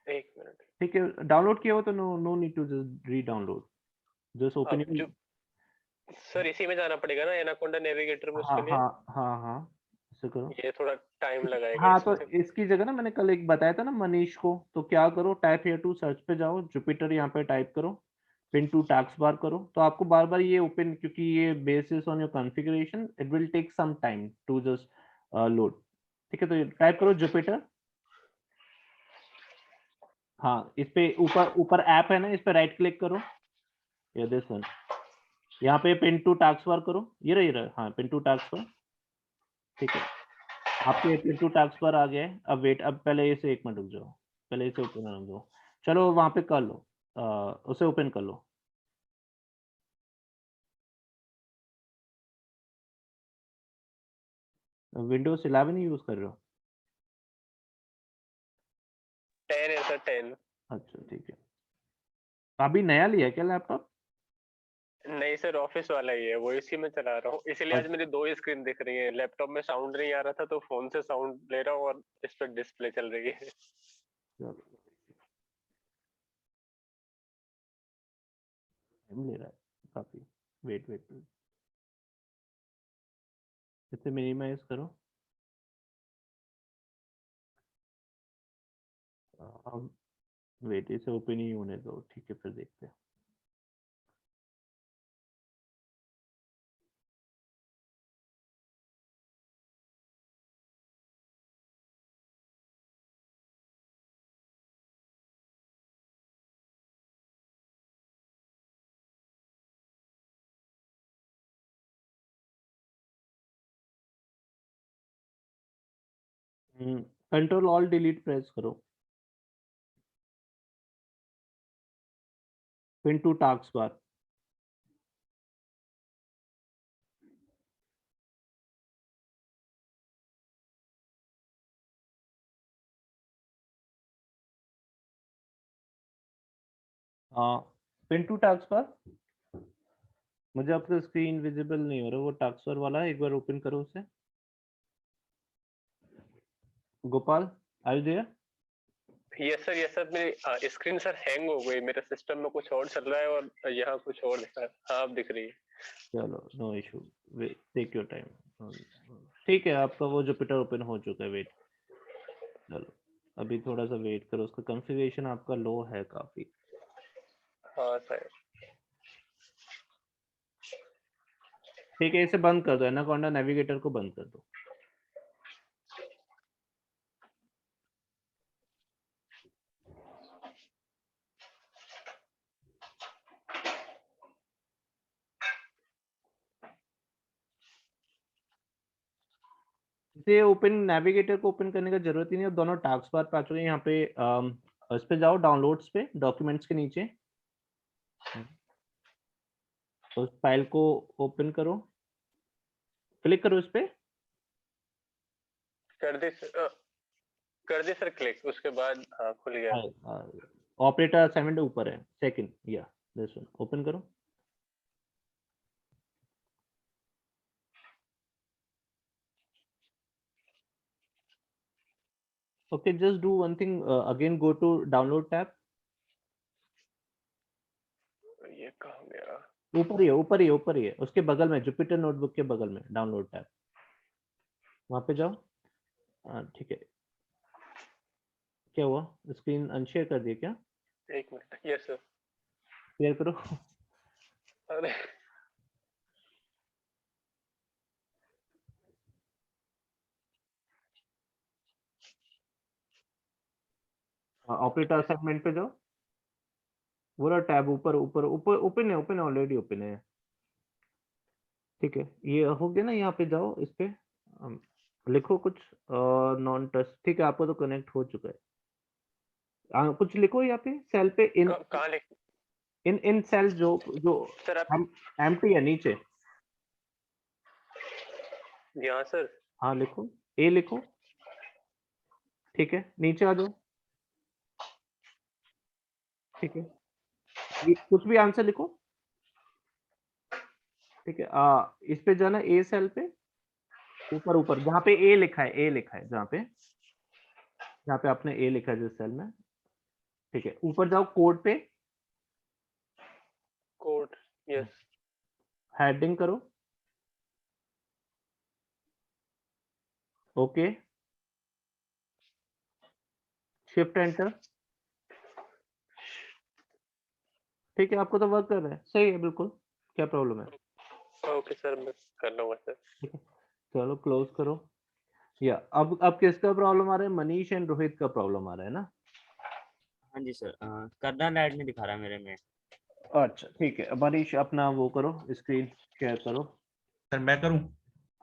एक मिनट। ठीक है, डाउनलोड किया हो तो नो नीड टू जस्ट री download, just open it. Sir इसी में जाना पड़ेगा ना एनाकोंडा नेविगेटर में उसके लिए? हाँ ऐसे करो। ये थोड़ा टाइम लगाएगा हाँ इसमें तो से। इसकी जगह ना मैंने कल एक बताया था ना मनीष को, तो क्या करो, टाइप हियर टू सर्च पे जाओ, जुपिटर यहाँ पे टाइप करो, पिन टू टास्क बार करो, तो आपको बार बार ये ओपन, क्योंकि ये basis on your configuration it will take some time to just load. ठीक है, तो टाइप करो जुपिटर। हाँ, इस पे ऊपर ऐप है ना, इस पे राइट क्लिक करो, ये दिस वन, यहाँ पे पिन टू टास्क बार करो, ये रहा, हाँ पिन टू टास्क बार। ठीक है, आपके पिन टू टास्क बार आ गया है। अब वेट, अब पहले इसे 1 मिनट रुक जाओ, पहले इसे ओपन कर दो। चलो वहां पे कर लो, उसे ओपन कर लो। विंडोज 11 यूज कर रहे हो? 10 है सर, 10। अच्छा ठीक है, अभी नया लिया है क्या लैपटॉप? नहीं सर, ऑफिस वाला ही है, वो इसी में चला रहा हूँ, इसीलिए आज मेरी 2 ही स्क्रीन दिख रही है। लैपटॉप में साउंड नहीं आ रहा था तो फोन से साउंड ले रहा हूँ और इस पर डिस्प्ले चल रही है। चलो टाइम ले रहा है काफी, वेट इसे मिनिमाइज करो। अब वेट, इसे ओपन ही होने दो, ठीक है फिर देखते हैं। कंट्रोल ऑल डिलीट प्रेस करो, pin to task bar. Pin to task bar, मुझे आपका स्क्रीन विजिबल नहीं हो रहा, वो टास्क बार वाला है, एक बार ओपन करो उसे। Gopal are you there? Yes sir, मेरी स्क्रीन सर हैंग हो गई, मेरे सिस्टम में कुछ और चल रहा है और यहाँ कुछ और दिख रहा है। हाँ अब दिख रही है। चलो no issue, wait take your time. ठीक है, आपका वो जुपिटर ओपन हो चुका है, वेट। चलो अभी थोड़ा सा वेट करो, उसका कॉन्फ़िगरेशन आपका लो है काफी। हाँ सर। ठीक है, इसे बंद कर दो, एनाकोंडा नेविगेटर को बंद कर दो। इसे ओपन, नेविगेटर को ओपन करने का जरूरत ही नहीं है, दोनों टास्क बार पे आ चुके हैं। यहाँ पे इस पे जाओ, डाउनलोड्स पे, डॉक्यूमेंट्स के नीचे उस फाइल को ओपन करो, क्लिक करो इस पे। कर दी सर क्लिक, उसके बाद हाँ खुल गया। ऑपरेटर असाइनमेंट ऊपर है, सेकंड, या दिस वन, ओपन करो। Okay, just do one thing. Again, go to download tab. ये कहाँ गया? ऊपर ही है, उसके बगल में, जुपिटर नोटबुक के बगल में डाउनलोड टैब, वहां पे जाओ। ठीक है, क्या हुआ, स्क्रीन अनशेयर कर दिया क्या? 1 मिनट। Yes sir. शेयर करो। अरे ऑपरेटर असाइनमेंट पे जाओ, वो रहा टैब, ऊपर ओपन है ऑलरेडी, ओपन है। ठीक है, ये हो गया ना, यहाँ पे जाओ, इस पे लिखो कुछ नॉन टच। ठीक है, आपको तो कनेक्ट हो चुका है। कुछ लिखो यहाँ पे सेल पे, कहाँ लिख? इन सेल जो सर आप एम्प्टी है नीचे। यहाँ सर? हाँ लिखो, ए लिखो, ठीक है, नीचे आ जाओ। ठीक है, कुछ भी आंसर लिखो। ठीक है, इस पे जाना, ए सेल पे, ऊपर ऊपर जहाँ पे ए लिखा है, ए लिखा है जहाँ पे आपने ए लिखा है जिस सेल में। ठीक है, ऊपर जाओ, कोड पे, कोड, यस। हेडिंग करो, ओके, शिफ्ट एंटर। ठीक है, आपको तो वर्क कर रहा है, सही है बिल्कुल, क्या प्रॉब्लम है? ओके सर, मैं कर लूंगा सर। ठीक है, चलो क्लोज करो। या अब किसका प्रॉब्लम आ रहा है? मनीष एंड रोहित का प्रॉब्लम आ रहा है ना? हाँ जी सर, कर्नल ऐड नहीं दिखा रहा मेरे में। अच्छा ठीक है, मनीष अपना वो करो, स्क्रीन शेयर करो। सर मैं करूं?